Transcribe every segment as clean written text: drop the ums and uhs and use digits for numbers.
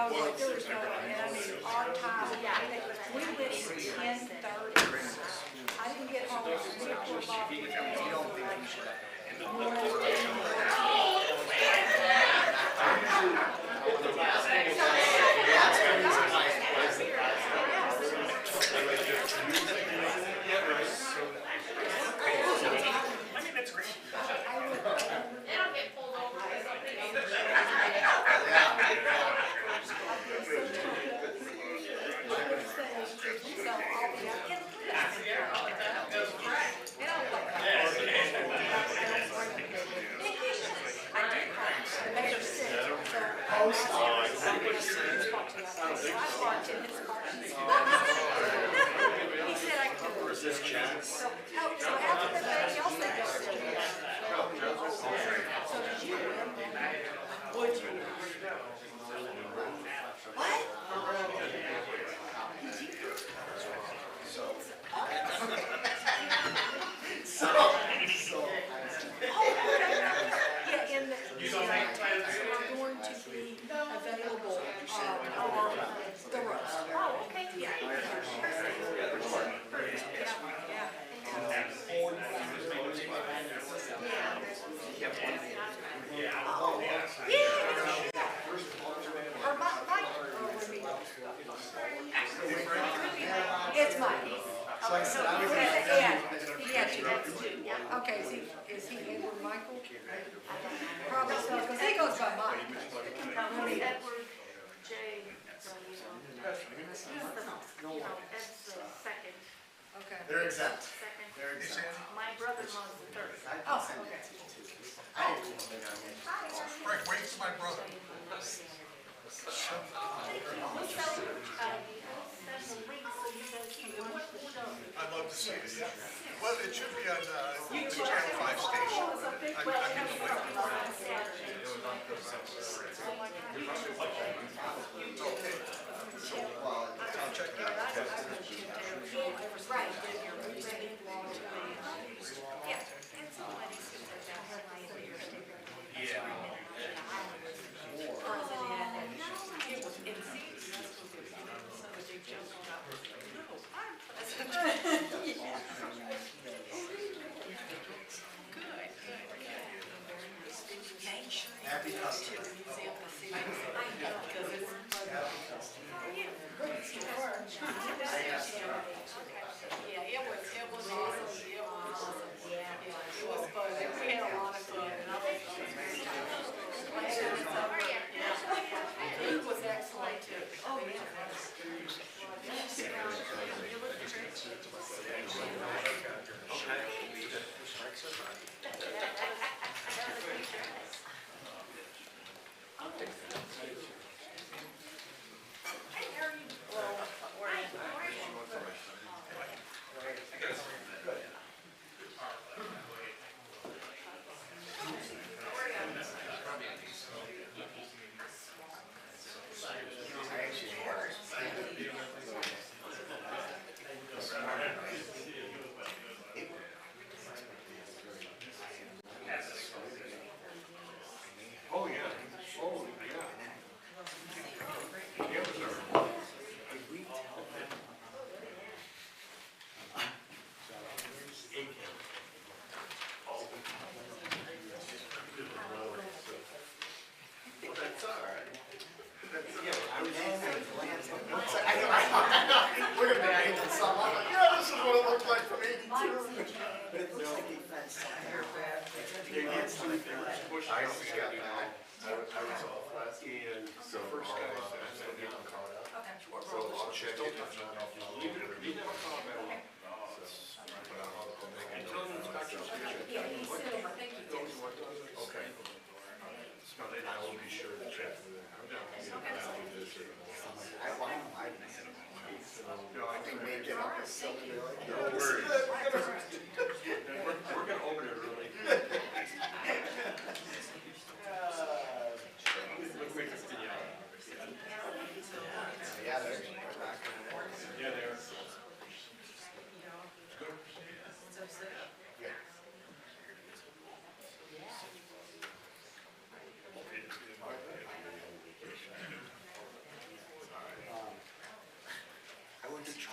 like, there was no, and I mean, our time, we went at 10:30. I didn't get home until 3 o'clock. It's mine. Okay, is he Edward Michael? Probably so, because he goes by Mike. Edward J. He's the second. Okay. They're exempt. Second. They're exempt. My brother-in-law's the third. Oh, okay. Frank Waite's my brother. I'd love to see it, yeah. Well, it should be on the Channel 5 station. I'm in the way. Okay. I'll check it out. Happy customer.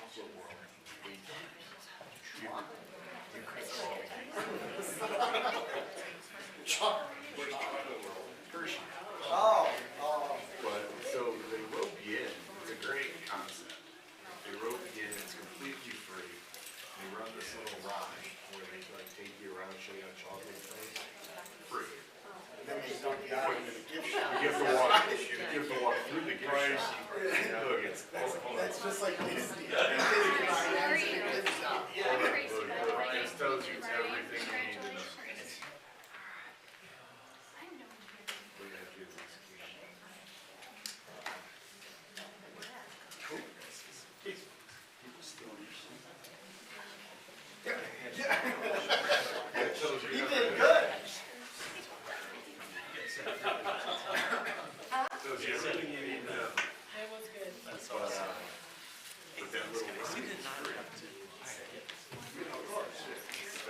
chocolate world. Chocolate world. Hershey. Oh, But, so they rope you in, it's a great concept. They rope you in, it's completely free. They run this little ride where they like take you around, show you how chocolate tastes. Free. then they dump you out into the gift shop. You have to walk through the gift shop. Look, it's, That's just like Disney. Gift shop. look, this tells you everything you need to know. We have kids in school. It tells you He did everything. good. Tells you everything you need to know. That was good. With that little ride.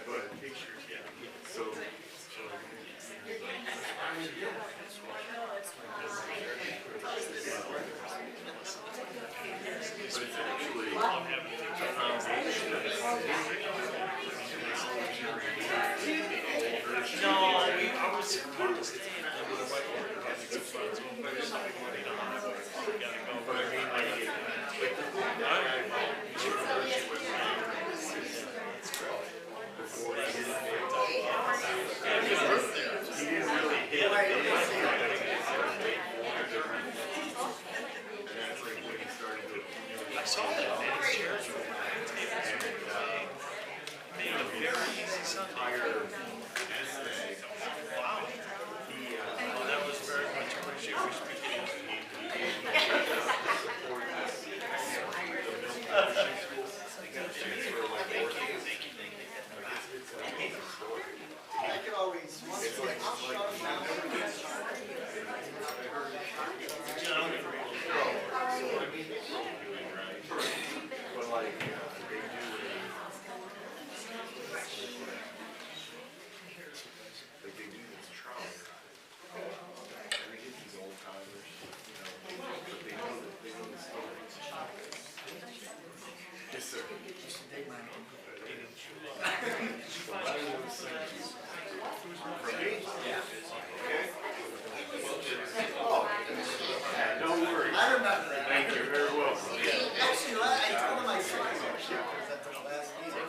Go ahead. So, but it's actually a foundation of No, I was staying at the having some friends over there, so we gotta go. But I mean, like the thing that I before he did it, he didn't really hit it big. And that's like when he started to. I saw that, man, his chairs were tables were big, made a very easy Sunday. Wow. Oh, that was very much appreciated. We speak it. I could always, once it's like, I'll shut him down. But like, they do like they do this trolley. And they get these old timers, you know, but they know the stories. Yes, sir. So I want to send you from me. Okay? No worries. I remember that. Thank you, very welcome. Actually, I told him I said I was going to share because at the last meeting,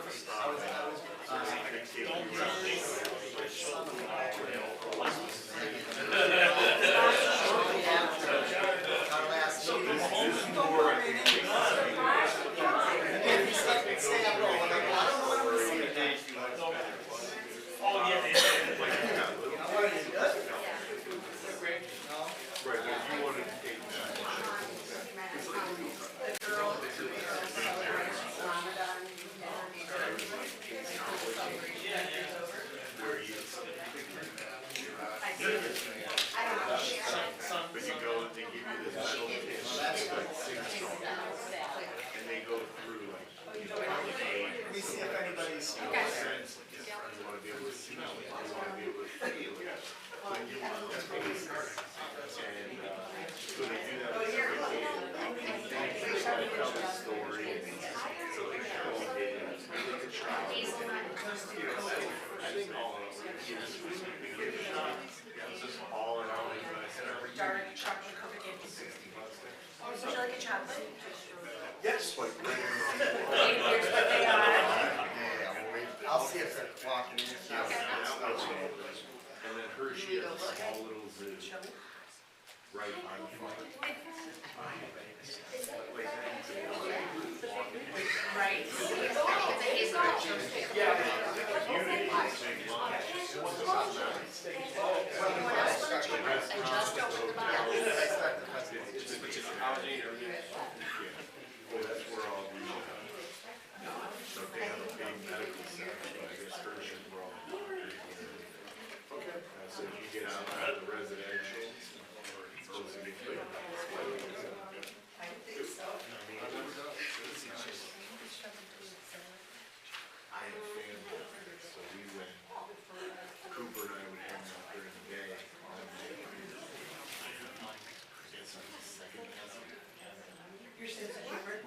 shortly after our last meeting. And he's like, stay up roll. And I go, I don't know what I'm going to see today. Oh, yeah, they did. How are you? Good? No? Right, but if you wanted to take that. Where you. But you go and they give you this metal tin, like 6 stars. And they go through like, you know, Let me see if anybody's. sense, like your friends want to be able to smell it, they want to be able to feel it. When you want to taste it. And, so they do that with every kid. They tell the story, so they show it, they could try it. You know, I think all of us, we give it a shot. All in all, I said every Dark chocolate covered in. Would you like a chocolate? yes, like. Here's what they are. I'll see if they're walking in. And then Hershey has a small little zoo right on the front. Right. Yeah, the community is big lunch. Well, that's where all the, so they have a big medical center, but I guess Hershey's where all the doctors are. Okay. So if you get out of the residential, supposed to get clear. I had family out there, so we went, Cooper and I would hang out there in the day, all day. I guess I'm the second cousin. Your sense of humor?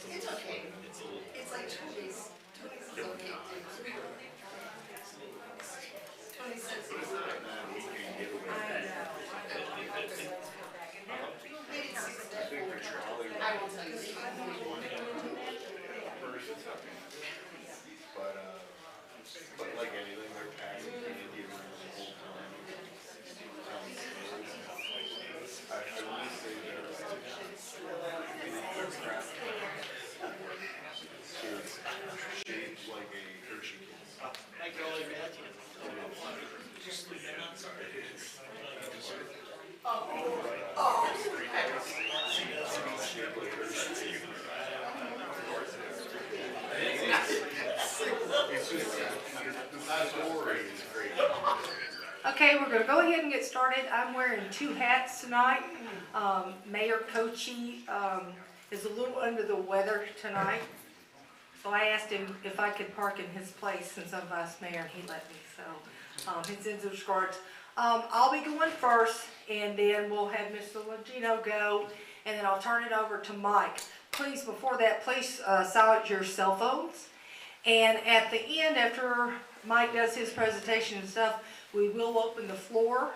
It's okay. it's just, the story is great. Okay, we're gonna go ahead and get started. I'm wearing two hats tonight. Mayor Cochi, is a little under the weather tonight. So I asked him if I could park in his place since I'm vice mayor, and he let me, so, he sends his regards. I'll be going first, and then we'll have Mr. Longino go, and then I'll turn it over to Mike. Please, before that, please, silence your cell phones. And at the end, after Mike does his presentation and stuff, we will open the floor.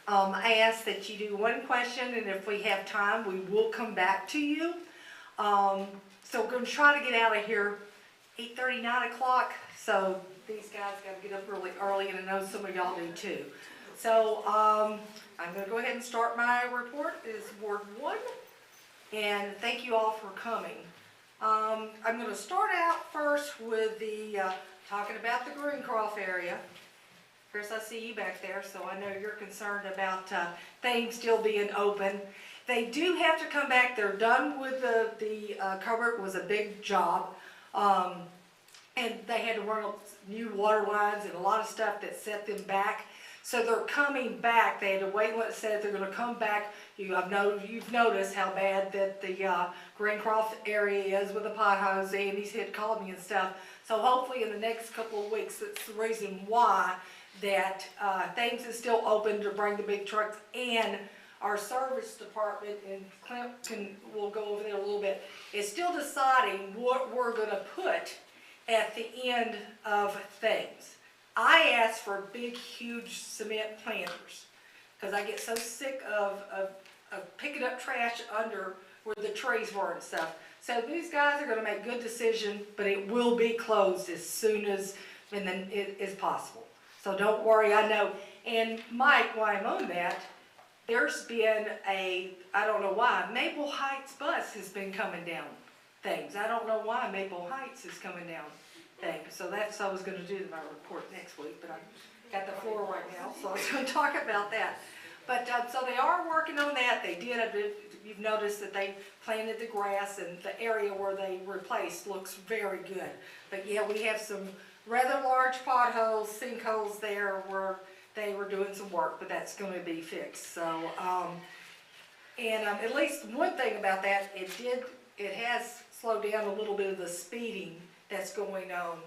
I ask that you do one question, and if we have time, we will come back to you. So we're gonna try to get out of here 8:30, 9 o'clock, so these guys gotta get up really early, and I know some of y'all do too. So, I'm gonna go ahead and start my report. It's Ward 1, and thank you all for coming. I'm gonna start out first with the, talking about the Greencroft area. Chris, I see you back there, so I know you're concerned about, things still being open. They do have to come back. They're done with the cover. It was a big job. And they had to run new water lines and a lot of stuff that set them back. So they're coming back. They had to wait what it said. They're going to come back. You've noticed how bad that the Greencroft area is with the potholes. Andy's had called me and stuff. So hopefully in the next couple of weeks, that's the reason why that things is still open to bring the big trucks, and our service department, and Clint will go over there a little bit, is still deciding what we're going to put at the end of things. I asked for big, huge cement planters because I get so sick of picking up trash under where the trees were and stuff. So these guys are going to make a good decision, but it will be closed as soon as it is possible. So don't worry, I know. And Mike, while I'm on that, there's been I don't know why, Maple Heights bus has been coming down things. I don't know why Maple Heights is coming down things. So that's, I was gonna do my report next week, but I got the floor right now, so I was gonna talk about that. But, so they are working on that. They did, you've noticed that they planted the grass, and the area where they replaced looks very good. But yeah, we have some rather large potholes, sinkholes there where they were doing some work, but that's going to be fixed. So, at least one thing about that, it has slowed down a little bit of the speeding that's going on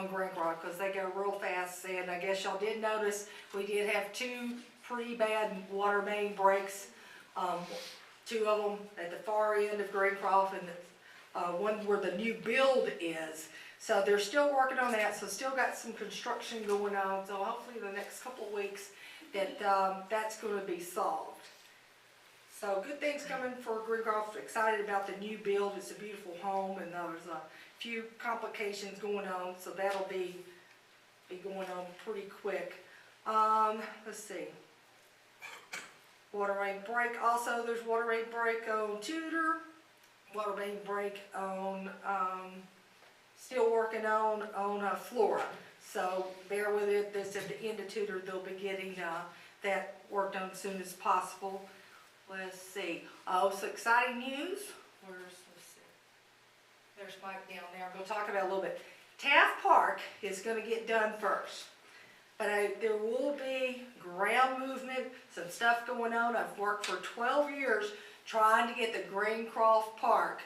Greencroft, because they go real fast. And I guess y'all did notice we did have two pretty bad water main breaks, two of them at the far end of Greencroft, and one where the new build is. So they're still working on that, so still got some construction going on, so hopefully the next couple of weeks that that's going to be solved. So good things coming for Greencroft. Excited about the new build. It's a beautiful home, and there's a few complications going on, so that'll be going on pretty quick. Let's see. Water main break. Also, there's water main break on Tudor. Water main break on still working on Flora. So bear with it. This at the end of Tudor, they'll be getting that work done as soon as possible. Let's see. Oh, some exciting news. Let's see. There's Mike down there. I'm going to talk about it a little bit. Taft Park is going to get done first. But there will be ground movement, some stuff going on. I've worked for 12 years trying to get the Greencroft Park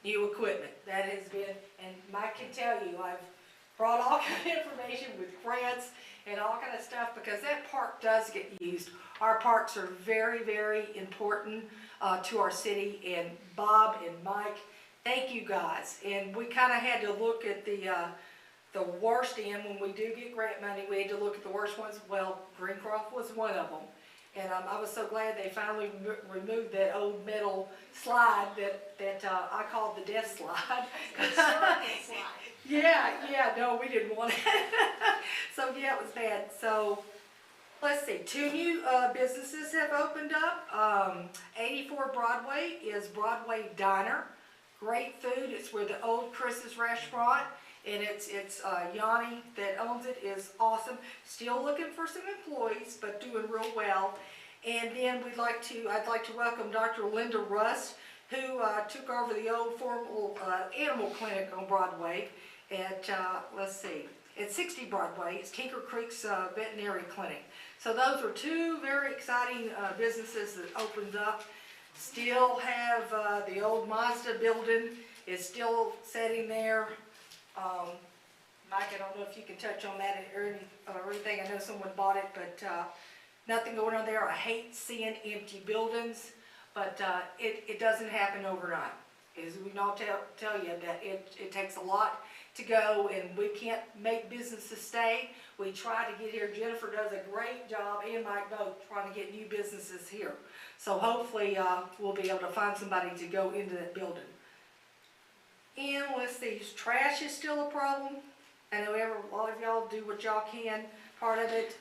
new equipment. That has been, and Mike can tell you, I've brought all kind of information with grants and all kind of stuff, because that park does get used. Our parks are very, very important to our city, and Bob and Mike, thank you guys. And we kind of had to look at the worst end. When we do get grant money, we had to look at the worst ones. Well, Greencroft was one of them. And I was so glad they finally removed that old metal slide that I called the death slide. Yeah, no, we didn't want it. So yeah, it was bad. So let's see, 2 new businesses have opened up. 84 Broadway is Broadway Diner. Great food. It's where the old Chris's restaurant, and it's Yanni that owns it, is awesome. Still looking for some employees, but doing real well. And then I'd like to welcome Dr. Linda Rust, who took over the old formal animal clinic on Broadway at, let's see, It's 60 Broadway. It's Tinker Creek's veterinary clinic. So those are two very exciting businesses that opened up. Still have the old Mazda building is still sitting there. Mike, I don't know if you can touch on that or anything. I know someone bought it, but nothing going on there. I hate seeing empty buildings, but it doesn't happen overnight. As we all tell you that it takes a lot to go, and we can't make businesses stay. We try to get here. Jennifer does a great job, and Mike both, trying to get new businesses here. So hopefully we'll be able to find somebody to go into that building. And let's see, trash is still a problem. I know a lot of y'all do what y'all can. Part of it,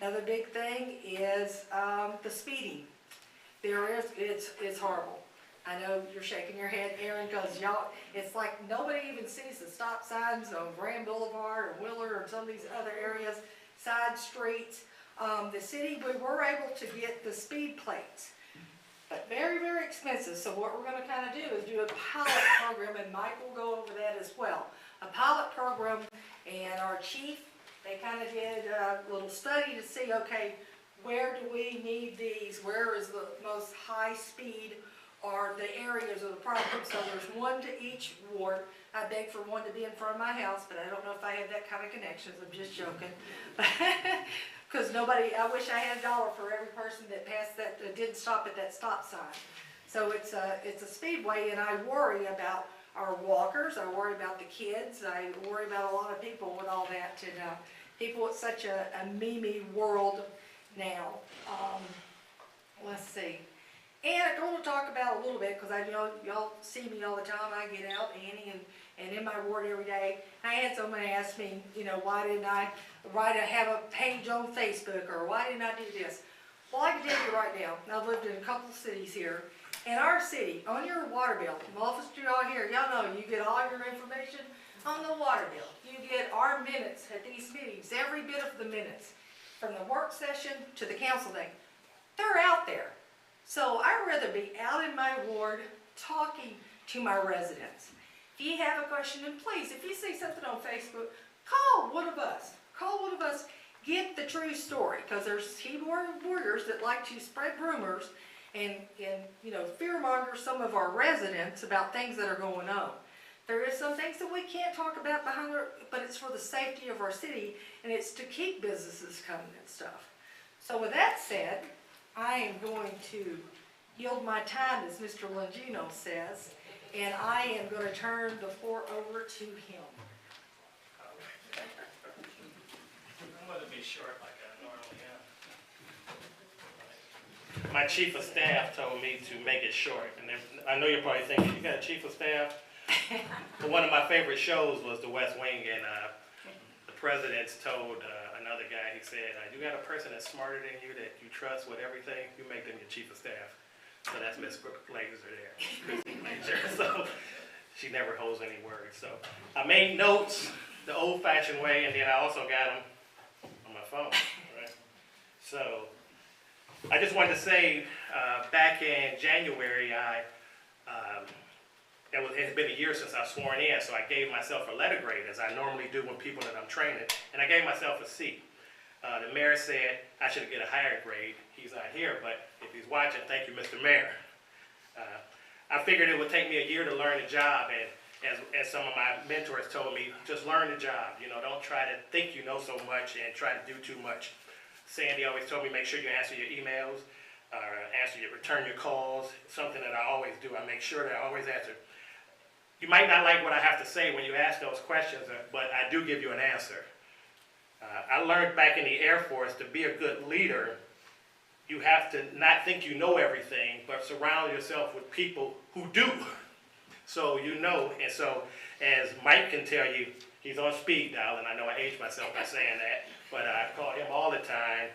another big thing is the speeding. It's horrible. I know you're shaking your head, Aaron, because y'all, it's like nobody even sees the stop signs on Grand Boulevard or Willer or some of these other areas, side streets. The city, we were able to get the speed plates, but very, very expensive. So what we're going to kind of do is do a pilot program, and Mike will go over that as well. A pilot program, and our chief, they kind of did a little study to see, okay, where do we need these? Where is the most high speed or the areas of the problem? So there's one to each ward. I beg for one to be in front of my house, but I don't know if I have that kind of connections. I'm just joking. Because I wish I had $1 for every person that passed that, didn't stop at that stop sign. So it's a speedway, and I worry about our walkers. I worry about the kids. I worry about a lot of people with all that. And people, it's such a meme world now. Let's see. And I'm going to talk about a little bit, because I know y'all see me all the time. I get out, Annie, and in my ward every day. I had someone ask me, why didn't I have a page on Facebook, or why didn't I do this? Well, I can tell you right now, I've lived in a couple cities here. In our city, on your water bill, from office to y'all here, y'all know you get all your information on the water bill. You get our minutes at these meetings, every bit of the minutes, from the work session to the council thing. They're out there. So I'd rather be out in my ward talking to my residents. If you have a question, then please, if you see something on Facebook, call one of us. Call one of us, get the true story, because there's keyboard warriors that like to spread rumors and fearmonger some of our residents about things that are going on. There is some things that we can't talk about behind but it's for the safety of our city, and it's to keep businesses coming and stuff. So with that said, I am going to yield my time, as Mr. Longino says, and I am going to turn the floor over to him. I'm going to be short like I normally am. My chief of staff told me to make it short, and I know you're probably thinking, you got a chief of staff? But one of my favorite shows was The West Wing, and the presidents told another guy, he said, you got a person that's smarter than you, that you trust with everything, you make them your chief of staff. So that's Miss Glazer there, Chrissy Glazer. So she never holds any words. So I made notes the old-fashioned way, and then I also got them on my phone. Right? So I just wanted to say, back in January, it had been a year since I was sworn in, so I gave myself a letter grade, as I normally do with people that I'm training, and I gave myself a C. The mayor said I should get a higher grade. He's not here, but if he's watching, thank you, Mr. Mayor. I figured it would take me a year to learn the job, and as some of my mentors told me, just learn the job. Don't try to think you know so much and try to do too much. Sandy always told me, make sure you answer your emails, return your calls, something that I always do. I make sure that I always answer. You might not like what I have to say when you ask those questions, but I do give you an answer. I learned back in the Air Force, to be a good leader, you have to not think you know everything, but surround yourself with people who do. So and so as Mike can tell you, he's on speed dial, and I know I aged myself by saying that, but I call him all the time.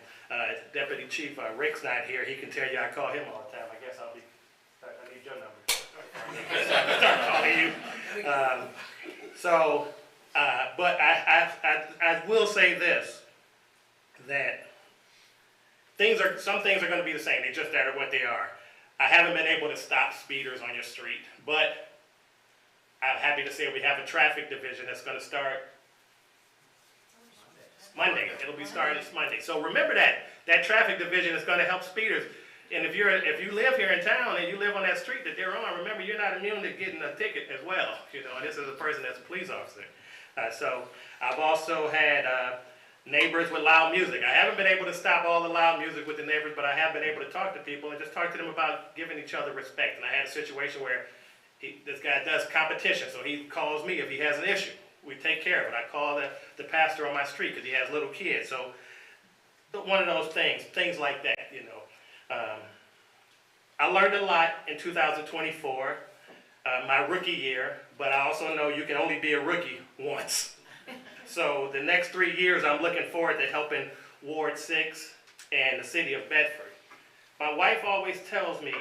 Deputy Chief Rick's not here, he can tell you I call him all the time. I guess I need your number. Start calling you. But I will say this, that some things are going to be the same. They just are what they are. I haven't been able to stop speeders on your street, but I'm happy to say we have a traffic division that's going to start Monday. It'll be starting this Monday. So remember that traffic division is gonna help speeders. And if you live here in town and you live on that street that they're on, remember, you're not immune to getting a ticket as well. You know, and this is a person that's a police officer. So I've also had neighbors with loud music. I haven't been able to stop all the loud music with the neighbors, but I have been able to talk to people and just talk to them about giving each other respect. And I had a situation where this guy does competition, so he calls me if he has an issue. We take care of it. I call the pastor on my street because he has little kids. So one of those things like that, you know. I learned a lot in 2024, my rookie year, but I also know you can only be a rookie once. So the next 3 years, I'm looking forward to helping Ward 6 and the city of Bedford. My wife always tells me,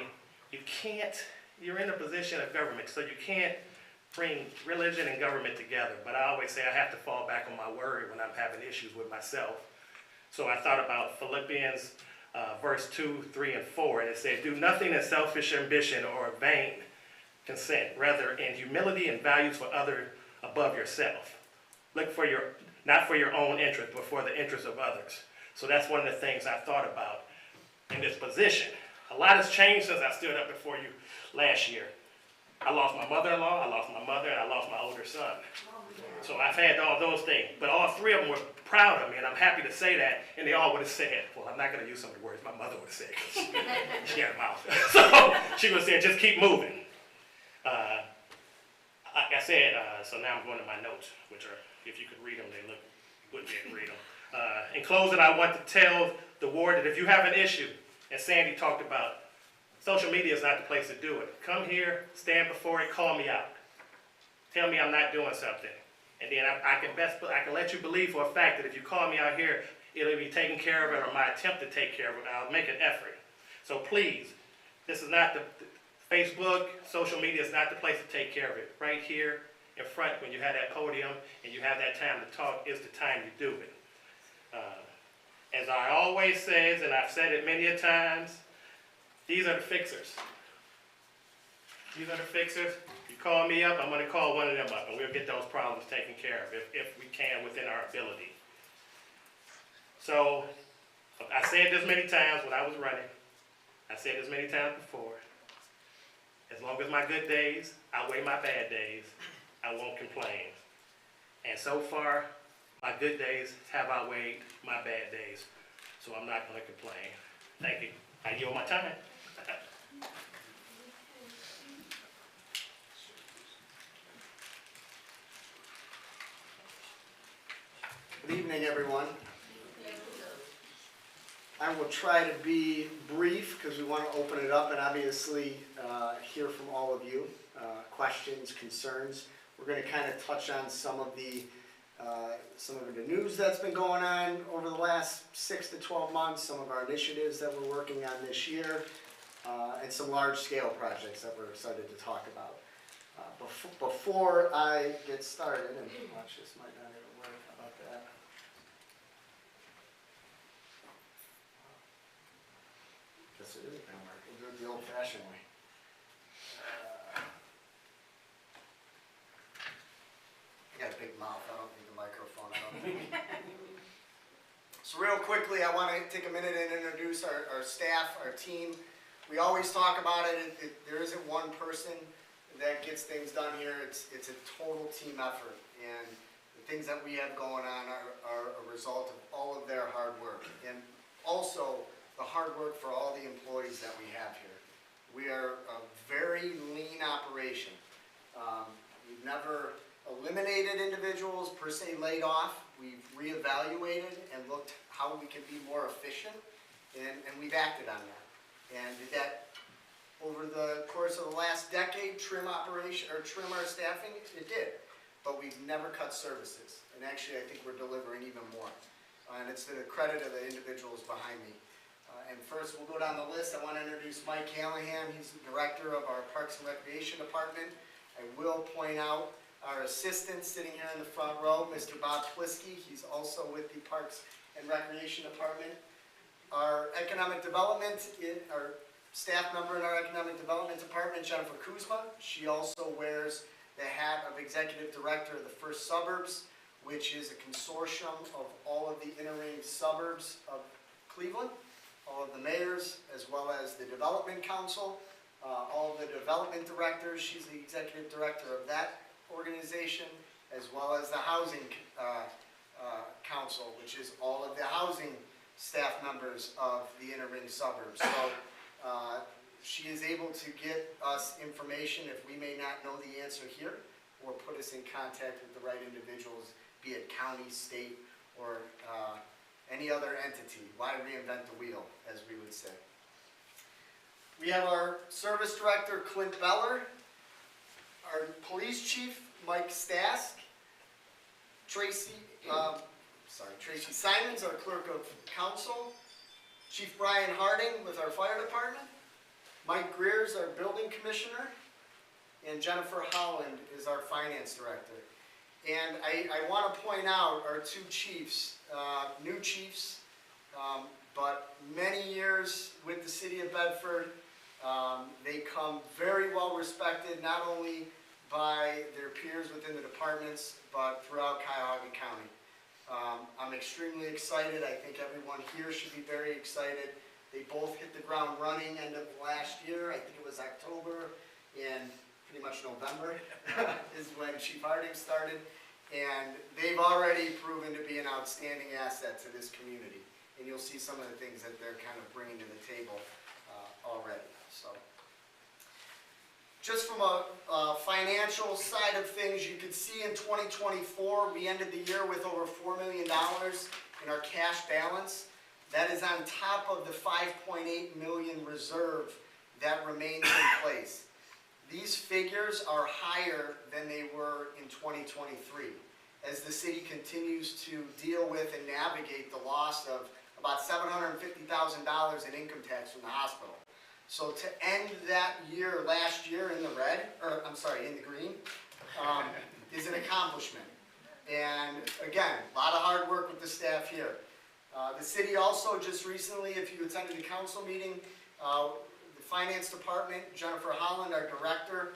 you're in a position of government, so you can't bring religion and government together. But I always say I have to fall back on my word when I'm having issues with myself. So I thought about Philippians verse 2, 3, and 4, and it said, do nothing in selfish ambition or vain conceit, rather in humility and values for others above yourself. Look not for your own interest, but for the interest of others. So that's one of the things I thought about in this position. A lot has changed since I stood up before you last year. I lost my mother-in-law, I lost my mother, and I lost my older son. So I've had all those things, but all three of them were proud of me, and I'm happy to say that, and they all would have said, well, I'm not going to use some of the words my mother would have said, because she had a mouth. So she would have said, just keep moving. Like I said, so now I'm going to my notes, which are, if you could read them, they look, you wouldn't be able to read them. In closing, I want to tell the ward that if you have an issue, as Sandy talked about, social media is not the place to do it. Come here, stand before it, call me out. Tell me I'm not doing something. And then I can let you believe for a fact that if you call me out here, it'll be taken care of it, or my attempt to take care of it. I'll make an effort. So please, this is not the Facebook, social media is not the place to take care of it. Right here in front, when you have that podium and you have that time to talk, is the time you do it. As I always says, and I've said it many a times, these are the fixers. These are the fixers. You call me up, I'm going to call one of them up, and we'll get those problems taken care of if we can within our ability. So, I said this many times when I was running. I said this many times before. As long as my good days outweigh my bad days, I won't complain. And so far, my good days have outweighed my bad days, so I'm not going to complain. Thank you. I yield my time. Good evening, everyone. I will try to be brief because we want to open it up and obviously hear from all of you, questions, concerns. We're going to kind of touch on some of the news that's been going on over the last 6 to 12 months, some of our initiatives that we're working on this year, and some large-scale projects that we're excited to talk about. Before I get started, and watch, this might not even work, how about that? Guess it isn't going to work. We'll do it the old-fashioned way. I got a big mouth. I don't need the microphone. I don't think. So real quickly, I want to take a minute and introduce our staff, our team. We always talk about it. There isn't one person that gets things done here. It's a total team effort, and the things that we have going on are a result of all of their hard work, and also the hard work for all the employees that we have here. We are a very lean operation. We've never eliminated individuals, per se laid off. We've reevaluated and looked how we can be more efficient, and we've acted on that. And did that over the course of the last decade, trim our staffing? It did. But we've never cut services. And actually, I think we're delivering even more. And it's to the credit of the individuals behind me. And first, we'll go down the list. I want to introduce Mike Callahan. He's the director of our Parks and Recreation Department. I will point out our assistant sitting here in the front row, Mr. Bob Plisky. He's also with the Parks and Recreation Department. Our economic development, our staff member in our economic development department, Jennifer Kuzma. She also wears the hat of executive director of the First Suburbs, which is a consortium of all of the inner ring suburbs of Cleveland, all of the mayors, as well as the Development Council, all of the development directors. She's the executive director of that organization, as well as the Housing Council, which is all of the housing staff members of the inner ring suburbs. So she is able to get us information if we may not know the answer here, or put us in contact with the right individuals, be it county, state, or any other entity. Why reinvent the wheel, as we would say. We have our service director, Clint Beller, our police chief, Mike Stask, Tracy Simons, our clerk of council, Chief Brian Harding with our fire department, Mike Greers, our building commissioner, and Jennifer Holland is our finance director. And I want to point out our two chiefs, new chiefs, but many years with the city of Bedford. They come very well respected, not only by their peers within the departments, but throughout Cuyahoga County. I'm extremely excited. I think everyone here should be very excited. They both hit the ground running end of last year. I think it was October, and pretty much November is when Chief Harding started. And they've already proven to be an outstanding asset to this community. And you'll see some of the things that they're kind of bringing to the table already. So, just from a financial side of things, you can see in 2024, we ended the year with over $4 million in our cash balance. That is on top of the $5.8 million reserve that remains in place. These figures are higher than they were in 2023, as the city continues to deal with and navigate the loss of about $750,000 in income tax from the hospital. So to end that year, last year in the red, or I'm sorry, in the green, is an accomplishment. And again, a lot of hard work with the staff here. The city also just recently, if you attended the council meeting, the finance department, Jennifer Holland, our director,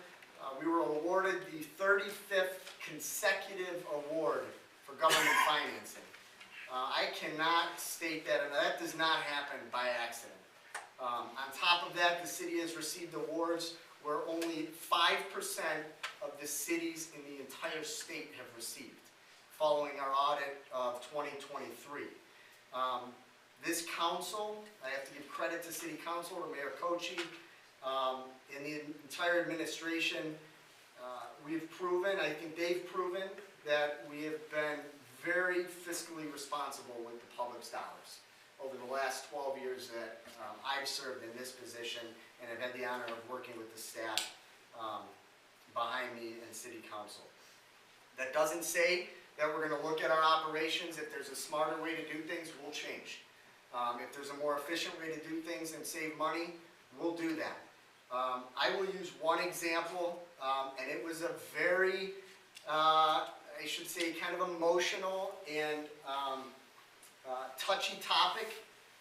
we were awarded the 35th consecutive award for government financing. I cannot state that, and that does not happen by accident. On top of that, the city has received awards where only 5% of the cities in the entire state have received, following our audit of 2023. This council, I have to give credit to City Council, to Mayor Kochi, and the entire administration. We've proven, I think they've proven, that we have been very fiscally responsible with the public's dollars over the last 12 years that I've served in this position, and have had the honor of working with the staff behind me in City Council. That doesn't say that we're going to look at our operations. If there's a smarter way to do things, we'll change. If there's a more efficient way to do things and save money, we'll do that. I will use one example, and it was a very, I should say, kind of emotional and touchy topic.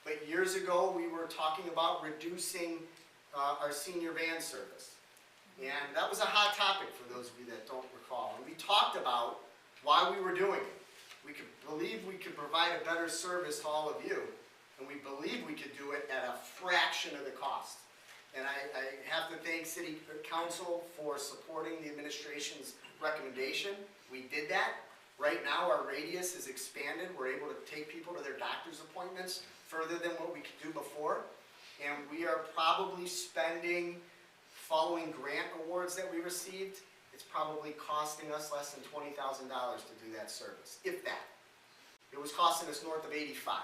But years ago, we were talking about reducing our senior van service. And that was a hot topic for those of you that don't recall. And we talked about why we were doing it. We could believe we could provide a better service to all of you, and we believe we could do it at a fraction of the cost. And I have to thank City Council for supporting the administration's recommendation. We did that. Right now, our radius is expanded. We're able to take people to their doctor's appointments further than what we could do before. And we are probably spending, following grant awards that we received, it's probably costing us less than $20,000 to do that service, if that. It was costing us north of $85,000.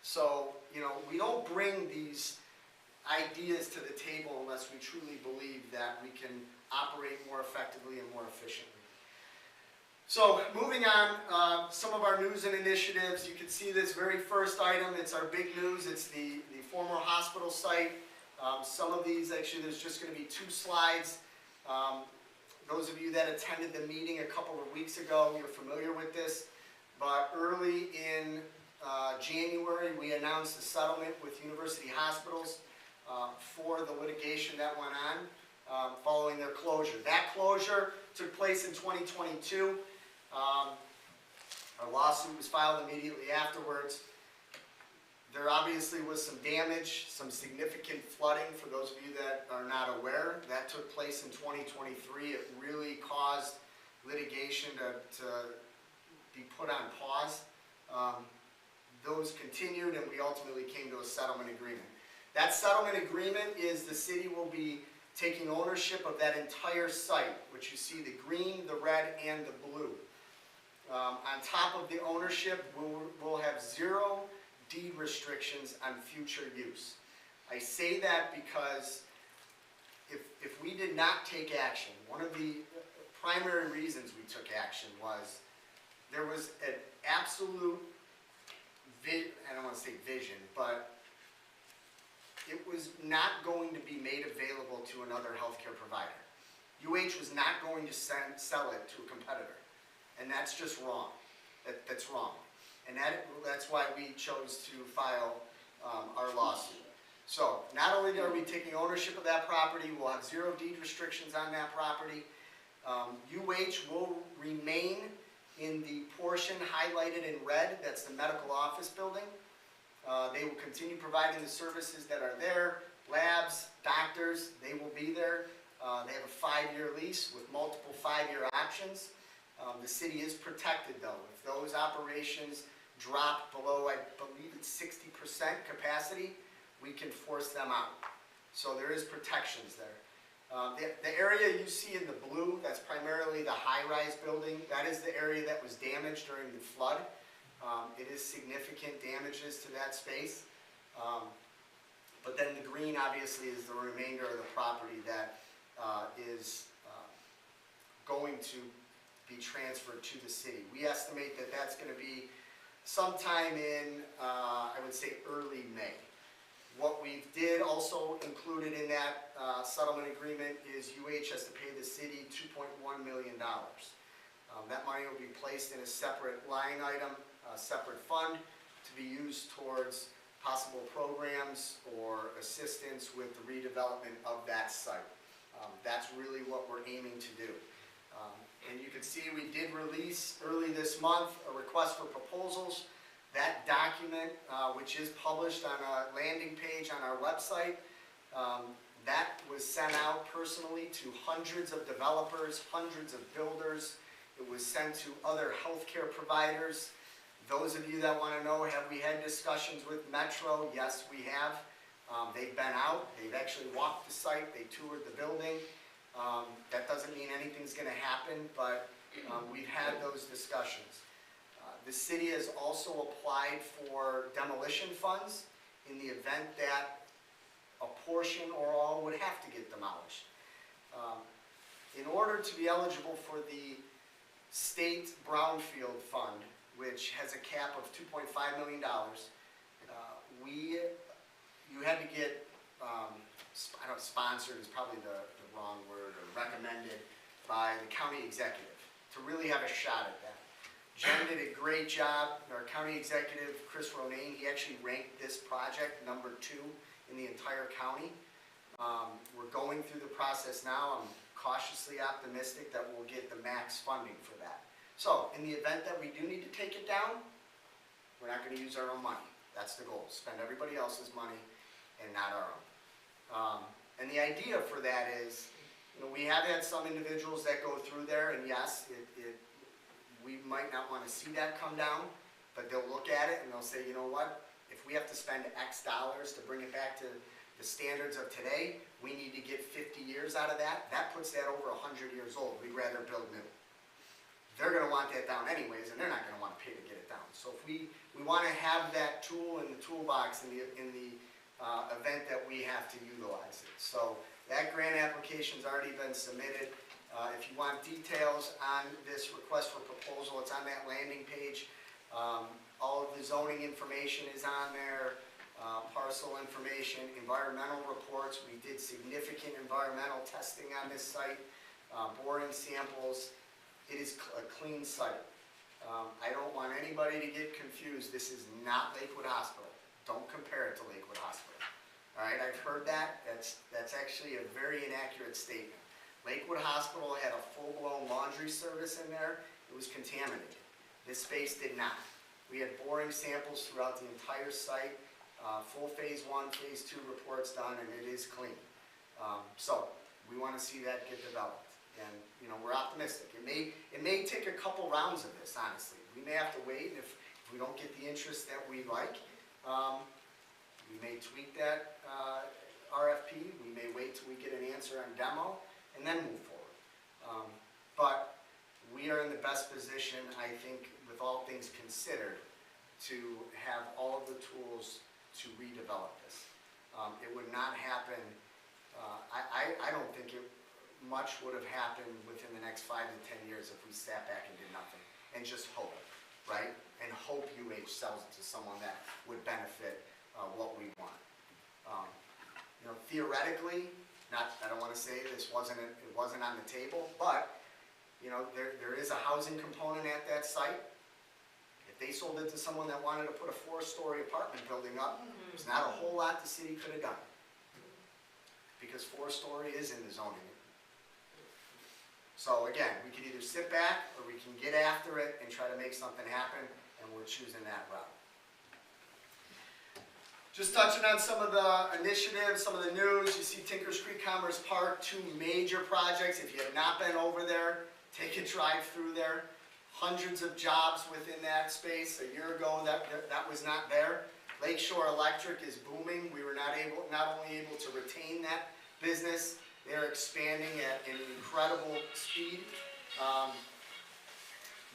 So, you know, we don't bring these ideas to the table unless we truly believe that we can operate more effectively and more efficiently. So, moving on, some of our news and initiatives. You can see this very first item. It's our big news. It's the former hospital site. Some of these, actually, there's just going to be 2 slides. Those of you that attended the meeting a couple of weeks ago, you're familiar with this. But early in January, we announced a settlement with University Hospitals for the litigation that went on following their closure. That closure took place in 2022. Our lawsuit was filed immediately afterwards. There obviously was some damage, some significant flooding, for those of you that are not aware. That took place in 2023. It really caused litigation to be put on pause. Those continued, and we ultimately came to a settlement agreement. That settlement agreement is the city will be taking ownership of that entire site, which you see the green, the red, and the blue. On top of the ownership, we'll have 0 deed restrictions on future use. I say that because if we did not take action, one of the primary reasons we took action was there was an absolute, I don't want to say vision, but it was not going to be made available to another healthcare provider. UH was not going to sell it to a competitor, and that's just wrong. That's wrong. And that's why we chose to file our lawsuit. So not only are we taking ownership of that property, we'll have 0 deed restrictions on that property. UH will remain in the portion highlighted in red, that's the medical office building. They will continue providing the services that are there. Labs, doctors, they will be there. They have a 5-year lease with multiple 5-year options. The city is protected though. If those operations drop below, I believe it's 60% capacity, we can force them out. So there is protections there. The area you see in the blue, that's primarily the high-rise building. That is the area that was damaged during the flood. It is significant damages to that space. But then the green obviously is the remainder of the property that is going to be transferred to the city. We estimate that that's going to be sometime in, I would say, early May. What we did also included in that settlement agreement is UH has to pay the city $2.1 million. That money will be placed in a separate line item, a separate fund, to be used towards possible programs or assistance with the redevelopment of that site. That's really what we're aiming to do. And you can see we did release early this month a request for proposals. That document, which is published on a landing page on our website, that was sent out personally to hundreds of developers, hundreds of builders. It was sent to other healthcare providers. Those of you that want to know, have we had discussions with Metro? Yes, we have. They've been out. They've actually walked the site. They toured the building. That doesn't mean anything's going to happen, but we've had those discussions. The city has also applied for demolition funds in the event that a portion or all would have to get demolished. In order to be eligible for the state brownfield fund, which has a cap of $2.5 million, you had to get, I don't know, sponsored is probably the wrong word, or recommended by the county executive to really have a shot at that. Jen did a great job. Our county executive, Chris Ronayne, he actually ranked this project #2 in the entire county. We're going through the process now. I'm cautiously optimistic that we'll get the max funding for that. So, in the event that we do need to take it down, we're not going to use our own money. That's the goal. Spend everybody else's money and not our own. And the idea for that is, we have had some individuals that go through there, and yes, we might not want to see that come down, but they'll look at it and they'll say, you know what, if we have to spend X dollars to bring it back to the standards of today, we need to get 50 years out of that. That puts that over 100 years old. We'd rather build new. They're going to want that down anyways, and they're not going to want to pay to get it down. So if we want to have that tool in the toolbox in the event that we have to utilize it. So that grant application's already been submitted. If you want details on this request for proposal, it's on that landing page. All of the zoning information is on there, parcel information, environmental reports. We did significant environmental testing on this site, boring samples. It is a clean site. I don't want anybody to get confused. This is not Lakewood Hospital. Don't compare it to Lakewood Hospital. All right, I've heard that. That's actually a very inaccurate statement. Lakewood Hospital had a full-blown laundry service in there. It was contaminated. This space did not. We had boring samples throughout the entire site, full phase 1, phase 2 reports done, and it is clean. So we want to see that get developed, and we're optimistic. It may take a couple rounds of this, honestly. We may have to wait if we don't get the interest that we like. We may tweak that RFP. We may wait till we get an answer on demo and then move forward. But we are in the best position, I think, with all things considered, to have all of the tools to redevelop this. It would not happen, I don't think much would have happened within the next 5 to 10 years if we sat back and did nothing and just hope, right? And hope UH sells it to someone that would benefit what we want. Theoretically, I don't want to say it wasn't on the table, but there is a housing component at that site. If they sold it to someone that wanted to put a 4-story apartment building up, there's not a whole lot the city could have done. Because 4-story is in the zoning. So again, we can either sit back or we can get after it and try to make something happen, and we're choosing that route. Just touching on some of the initiatives, some of the news. You see Tinkers Creek Commerce Park, 2 major projects. If you have not been over there, take a drive through there. Hundreds of jobs within that space. A year ago, that was not there. Lakeshore Electric is booming. We were not only able to retain that business, they're expanding at an incredible speed.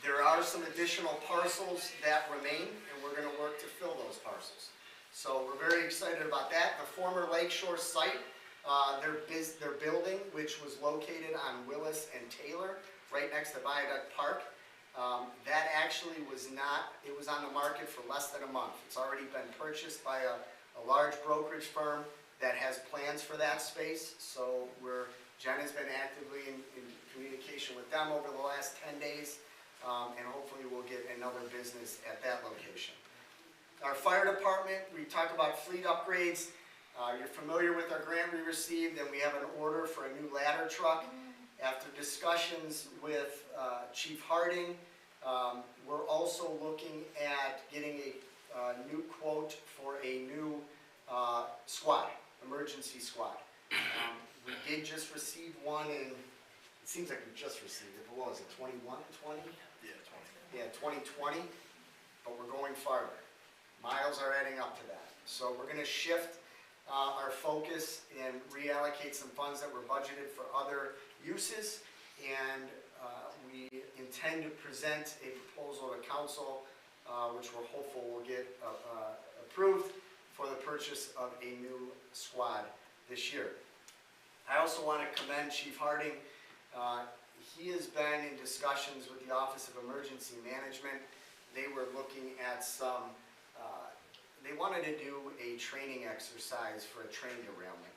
There are some additional parcels that remain, and we're going to work to fill those parcels. So we're very excited about that. The former Lakeshore site, their building, which was located on Willis and Taylor, right next to Viaduct Park, that actually was on the market for less than a month. It's already been purchased by a large brokerage firm that has plans for that space. So Jen has been actively in communication with them over the last 10 days, and hopefully we'll get another business at that location. Our fire department, we talk about fleet upgrades. You're familiar with our grant we received, and we have an order for a new ladder truck. After discussions with Chief Harding, we're also looking at getting a new quote for a new squad, emergency squad. We did just receive one in, it seems like we just received it, but what was it, 21, 20? Yeah, 2020, but we're going farther. Miles are adding up to that. So we're going to shift our focus and reallocate some funds that were budgeted for other uses, and we intend to present a proposal to council, which we're hopeful will get approved for the purchase of a new squad this year. I also want to commend Chief Harding. He has been in discussions with the Office of Emergency Management. They were looking at some they wanted to do a training exercise for a train derailment.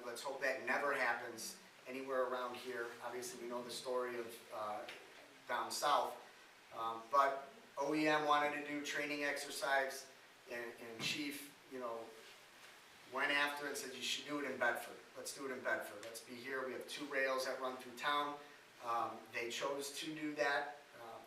Let's hope that never happens anywhere around here. Obviously, we know the story of down south, but OEM wanted to do training exercise, and Chief, went after it and said you should do it in Bedford. Let's do it in Bedford. Let's be here. We have 2 rails that run through town. They chose to do that.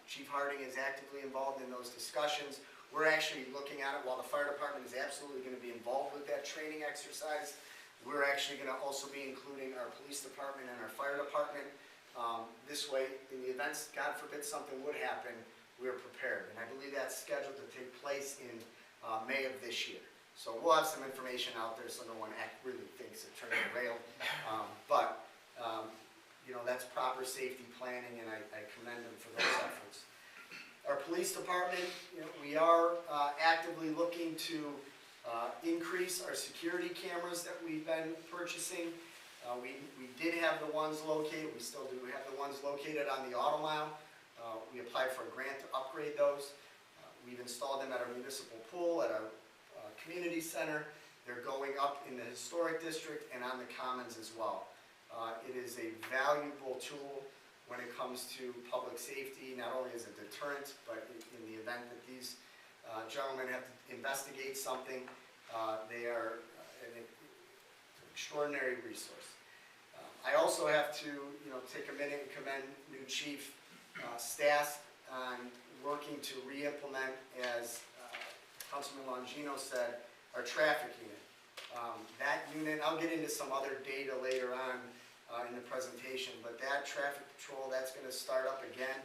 Chief Harding is actively involved in those discussions. We're actually looking at it while the fire department is absolutely going to be involved with that training exercise. We're actually going to also be including our police department and our fire department. This way, in the events, God forbid something would happen, we're prepared. And I believe that's scheduled to take place in May of this year. So we'll have some information out there so no one really thinks it turned derailed. But that's proper safety planning, and I commend them for those efforts. Our police department, we are actively looking to increase our security cameras that we've been purchasing. We did have the ones located, we still do have the ones located on the Auto Mile. We applied for a grant to upgrade those. We've installed them at our municipal pool, at our community center. They're going up in the historic district and on the commons as well. It is a valuable tool when it comes to public safety, not only as a deterrent, but in the event that these gentlemen have to investigate something, they are an extraordinary resource. I also have to take a minute and commend new Chief Stas on working to re-implement, as Councilman Longino said, our traffic unit. That unit, I'll get into some other data later on in the presentation, but that traffic patrol, that's gonna start up again.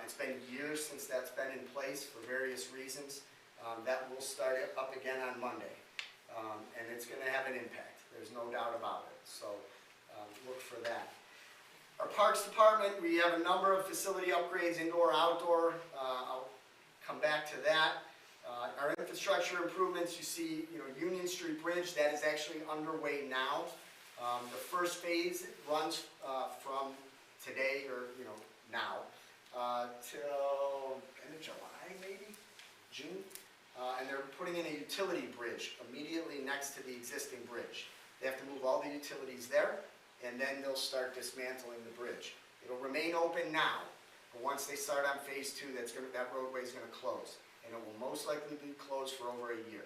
It's been years since that's been in place for various reasons. That will start up again on Monday, and it's gonna have an impact, there's no doubt about it, so look for that. Our Parks Department, we have a number of facility upgrades, indoor, outdoor, I'll come back to that. Our infrastructure improvements, you see, Union Street Bridge, that is actually underway now. The first phase runs from today, or, now, till end of July, maybe, June. And they're putting in a utility bridge immediately next to the existing bridge. They have to move all the utilities there, and then they'll start dismantling the bridge. It'll remain open now, but once they start on phase 2, that roadway is gonna close. And it will most likely be closed for over a year.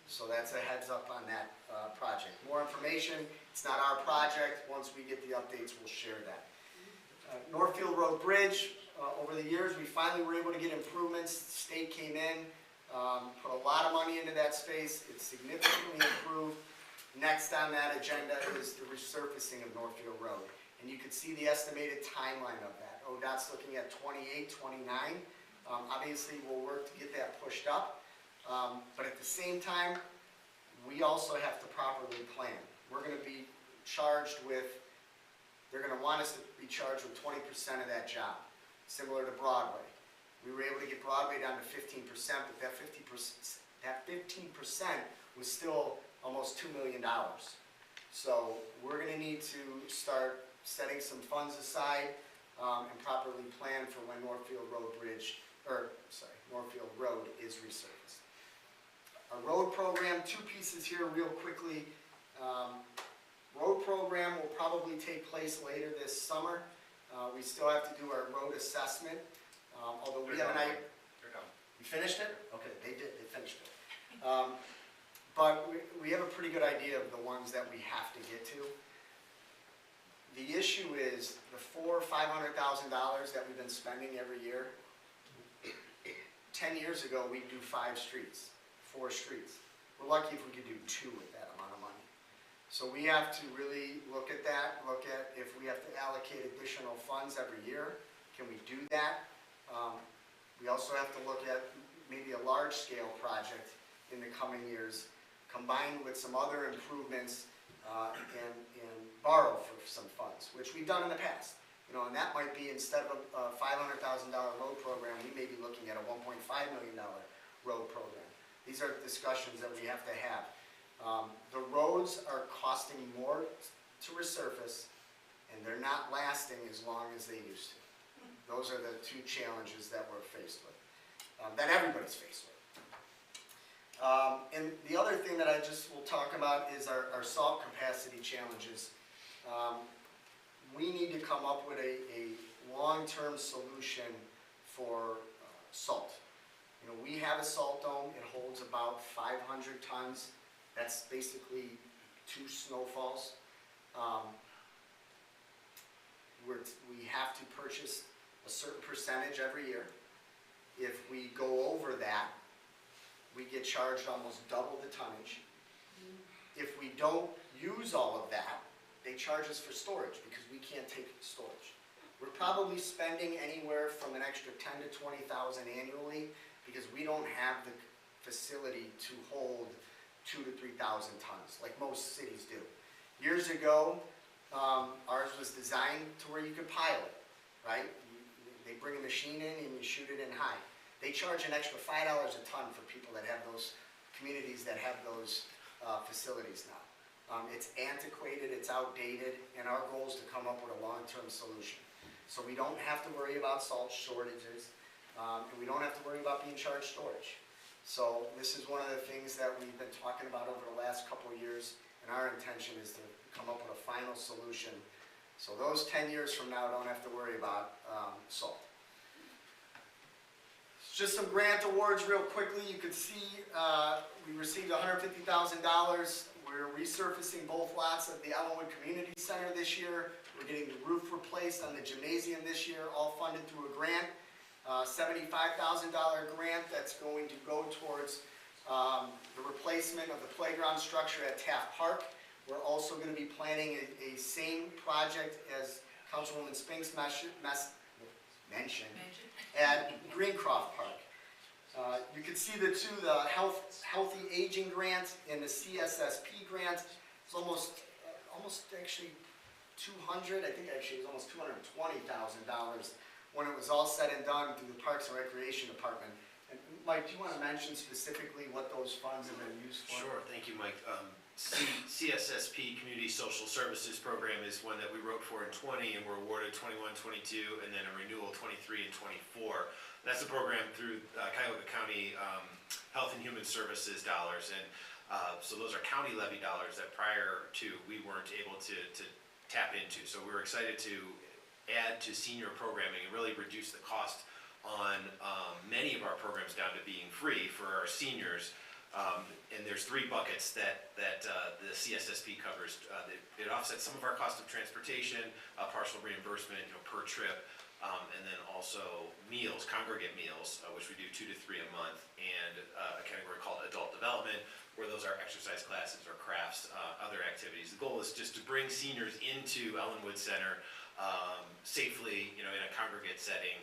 So that's a heads up on that project. More information, it's not our project. Once we get the updates, we'll share that. Northfield Road Bridge, over the years, we finally were able to get improvements. The state came in, put a lot of money into that space. It's significantly improved. Next on that agenda is the resurfacing of Northfield Road. And you can see the estimated timeline of that. ODOT's looking at 28, 29. Obviously, we'll work to get that pushed up. But at the same time, we also have to properly plan. We're going to be charged with, they're going to want us to be charged with 20% of that job, similar to Broadway. We were able to get Broadway down to 15%, but that 15% was still almost $2 million. So we're going to need to start setting some funds aside and properly plan for when Northfield Road is resurfaced. Our road program, 2 pieces here real quickly. Road program will probably take place later this summer. We still have to do our road assessment, although we have an idea. You finished it? Okay, they finished it. But we have a pretty good idea of the ones that we have to get to. The issue is the $400,000 or $500,000 that we've been spending every year. 10 years ago, we'd do 4 streets. We're lucky if we could do 2 with that amount of money. So we have to really look at that, look at if we have to allocate additional funds every year. Can we do that? We also have to look at maybe a large-scale project in the coming years, combined with some other improvements and borrow for some funds, which we've done in the past. And that might be, instead of a $500,000 road program, we may be looking at a $1.5 million road program. These are discussions that we have to have. The roads are costing more to resurface, and they're not lasting as long as they used to. Those are the 2 challenges that we're faced with, that everybody's faced with. And the other thing that I just will talk about is our salt capacity challenges. We need to come up with a long-term solution for salt. We have a salt dome. It holds about 500 tons. That's basically 2 snowfalls. We have to purchase a certain percentage every year. If we go over that, we get charged almost double the tonnage. If we don't use all of that, they charge us for storage because we can't take storage. We're probably spending anywhere from an extra $10,000 to $20,000 annually because we don't have the facility to hold 2,000 to 3,000 tons like most cities do. Years ago, ours was designed to where you could pile it, right? They bring a machine in and you shoot it in high. They charge an extra $5 a ton for people that have those communities that have those facilities now. It's antiquated, it's outdated, and our goal is to come up with a long-term solution. So we don't have to worry about salt shortages, and we don't have to worry about being charged storage. So this is one of the things that we've been talking about over the last couple of years, and our intention is to come up with a final solution. So those 10 years from now don't have to worry about salt. Just some grant awards real quickly. You can see we received $150,000. We're resurfacing both lots of the Ellenwood Community Center this year. We're getting the roof replaced on the gymnasium this year, all funded through a grant. $75,000 grant that's going to go towards the replacement of the playground structure at Taft Park. We're also going to be planning a same project as Councilwoman Spinks mentioned at Greencroft Park. You can see the two, the Healthy Aging Grant and the CSSP grant. It's almost actually 200, I think actually it was almost $220,000 when it was all said and done through the Parks and Recreation Department. And Mike, do you want to mention specifically what those funds have been used for? Sure, thank you, Mike. CSSP, Community Social Services Program, is one that we wrote for in 20 and were awarded 21, 22, and then a renewal 23 and 24. That's a program through Cuyahoga County Health and Human Services dollars, and so those are county levy dollars that prior to we weren't able to tap into. So we were excited to add to senior programming and really reduce the cost on many of our programs down to being free for our seniors. And there's three buckets that the CSSP covers. It offsets some of our cost of transportation, partial reimbursement, per trip, and then also meals, congregate meals, which we do 2 to 3 a month, and a category called adult development, where those are exercise classes or crafts, other activities. The goal is just to bring seniors into Ellenwood Center safely, in a congregate setting,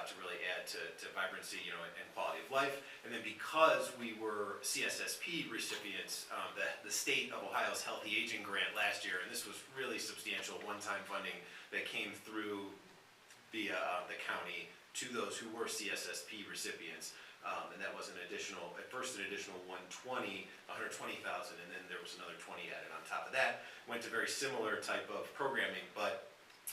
to really add to vibrancy, and quality of life. And then because we were CSSP recipients, the state of Ohio's Healthy Aging Grant last year, and this was really substantial one-time funding that came through via the county to those who were CSSP recipients. And that was at first an additional 120,000, and then there was another 20 added on top of that. Went to very similar type of programming, but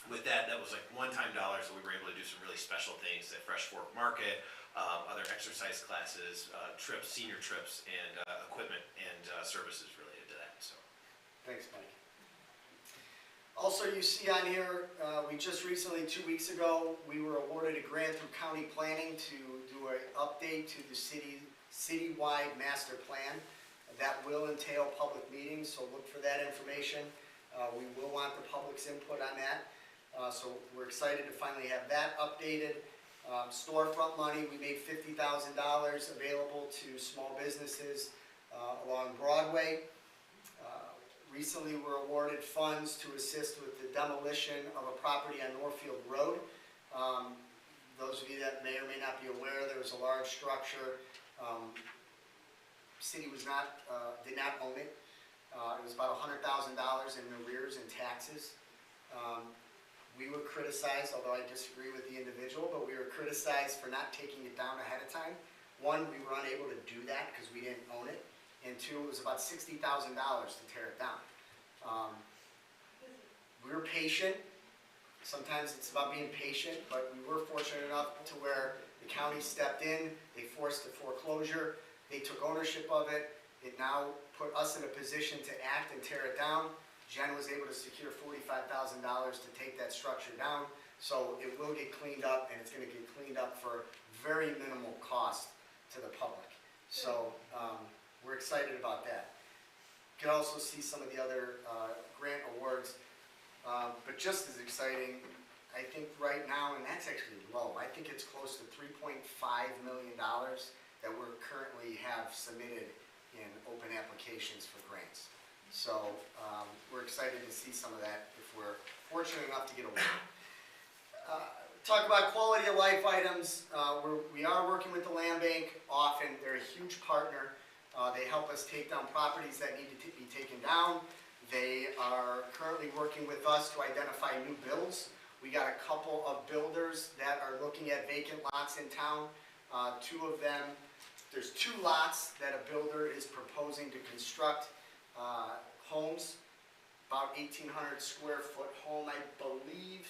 with that was like one-time dollars, so we were able to do some really special things at Fresh Fork Market, other exercise classes, trips, senior trips, and equipment and services related to that. So, Thanks, Mike. Also, you see on here, we just recently, 2 weeks ago, we were awarded a grant through county planning to do an update to the citywide master plan. That will entail public meetings, so look for that information. We will want the public's input on that. So we're excited to finally have that updated. Storefront money, we made $50,000 available to small businesses along Broadway. Recently, we're awarded funds to assist with the demolition of a property on Northfield Road. Those of you that may or may not be aware, there was a large structure. City did not own it. It was about $100,000 in arrears and taxes. We were criticized, although I disagree with the individual, but we were criticized for not taking it down ahead of time. One, we were unable to do that because we didn't own it. And two, it was about $60,000 to tear it down. We were patient. Sometimes it's about being patient, but we were fortunate enough to where the county stepped in, they forced the foreclosure, they took ownership of it. It now put us in a position to act and tear it down. Jen was able to secure $45,000 to take that structure down. So it will get cleaned up, and it's going to get cleaned up for very minimal cost to the public. So we're excited about that. You can also see some of the other grant awards. But just as exciting, I think right now, and that's actually low, I think it's close to $3.5 million that we currently have submitted in open applications for grants. So we're excited to see some of that if we're fortunate enough to get awarded. Talk about quality of life items. We are working with the Land Bank often. They're a huge partner. They help us take down properties that need to be taken down. They are currently working with us to identify new builds. We got a couple of builders that are looking at vacant lots in town. Two of them, there's 2 lots that a builder is proposing to construct homes, about 1,800 square foot home, I believe,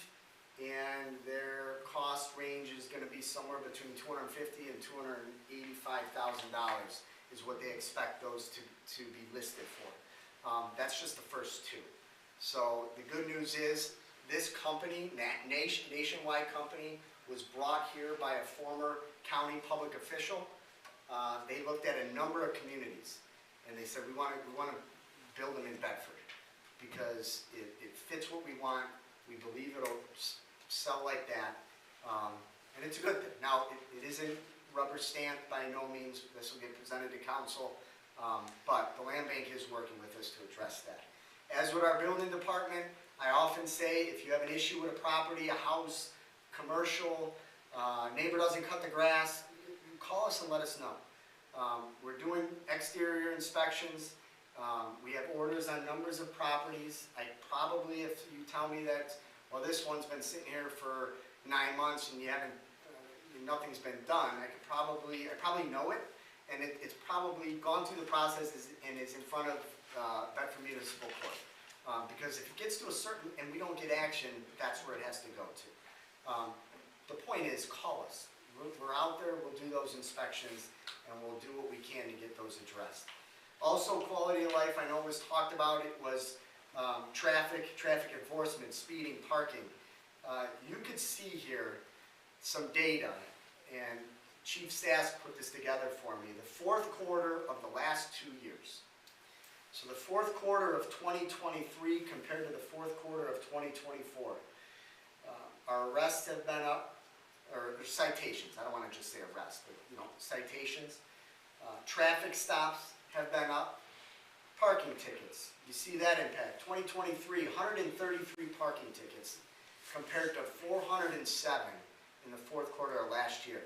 and their cost range is going to be somewhere between $250,000 and $285,000 is what they expect those to be listed for. That's just the first 2. So the good news is this company, nationwide company, was brought here by a former county public official. They looked at a number of communities and they said, we want to build them in Bedford because it fits what we want. We believe it'll sell like that. And it's a good thing. Now, it isn't rubber stamped by no means. This will get presented to council, but the land bank is working with us to address that. As with our building department, I often say if you have an issue with a property, a house, commercial, neighbor doesn't cut the grass, call us and let us know. We're doing exterior inspections. We have orders on numbers of properties. I probably, if you tell me that, well, this one's been sitting here for 9 months and you haven't, nothing's been done, I probably know it, and it's probably gone through the process and is in front of Bedford Municipal Court. Because if it gets to a certain, and we don't get action, that's where it has to go to. The point is, call us. We're out there, we'll do those inspections, and we'll do what we can to get those addressed. Also, quality of life, I know was talked about, it was traffic enforcement, speeding, parking. You could see here some data, and Chief Sask put this together for me. The fourth quarter of the last 2 years. So the fourth quarter of 2023 compared to the fourth quarter of 2024. Our arrests have been up, or citations, I don't want to just say arrests, but citations. Traffic stops have been up. Parking tickets, you see that impact. 2023, 133 parking tickets compared to 407 in the fourth quarter of last year.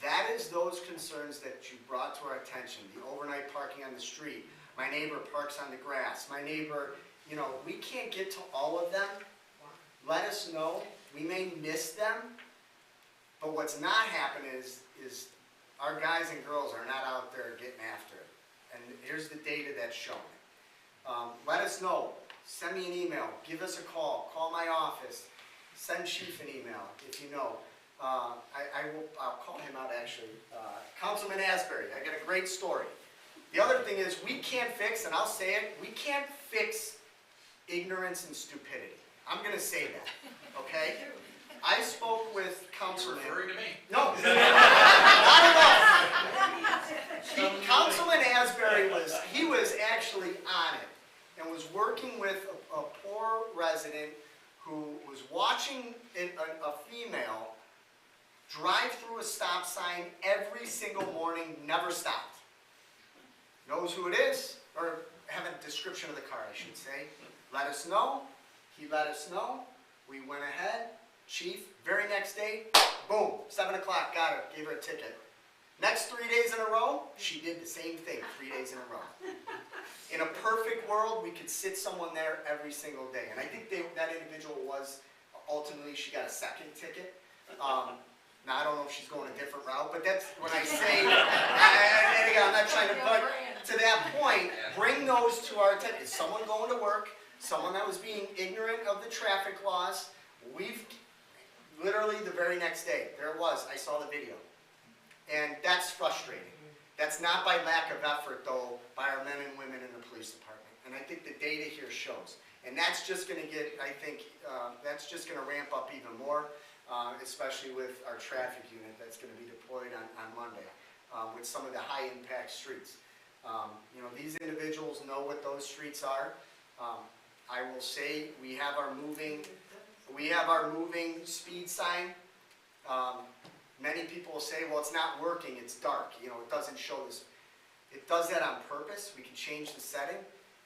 That is those concerns that you brought to our attention. The overnight parking on the street. My neighbor parks on the grass. My neighbor, we can't get to all of them. Let us know. We may miss them. But what's not happening is our guys and girls are not out there getting after it. And here's the data that's showing it. Let us know. Send me an email. Give us a call. Call my office. Send Chief an email if you know. I'll call him out actually. Councilman Asbury, I got a great story. The other thing is we can't fix, and I'll say it, we can't fix ignorance and stupidity. I'm going to say that, okay? I spoke with Councilman... You're referring to me? No, not at all. Councilman Asbury was actually on it and was working with a poor resident who was watching a female drive through a stop sign every single morning, never stopped. Knows who it is, or have a description of the car, I should say. Let us know. He let us know. We went ahead. Chief, very next day, boom, 7 o'clock, got her, gave her a ticket. Next 3 days in a row, she did the same thing 3 days in a row. In a perfect world, we could sit someone there every single day. And I think that individual was, ultimately, she got a second ticket. Now, I don't know if she's going a different route, but that's when I say, and again, I'm not trying to, but to that point, bring those to our attention. Is someone going to work, someone that was being ignorant of the traffic laws, we've, literally the very next day, there it was, I saw the video. And that's frustrating. That's not by lack of effort, though, by our men and women in the police department. And I think the data here shows. And that's just going to get, I think, that's just going to ramp up even more. Especially with our traffic unit that's going to be deployed on Monday with some of the high impact streets. These individuals know what those streets are. I will say we have our moving speed sign. Many people will say, well, it's not working, it's dark, it doesn't show this. It does that on purpose. We can change the setting,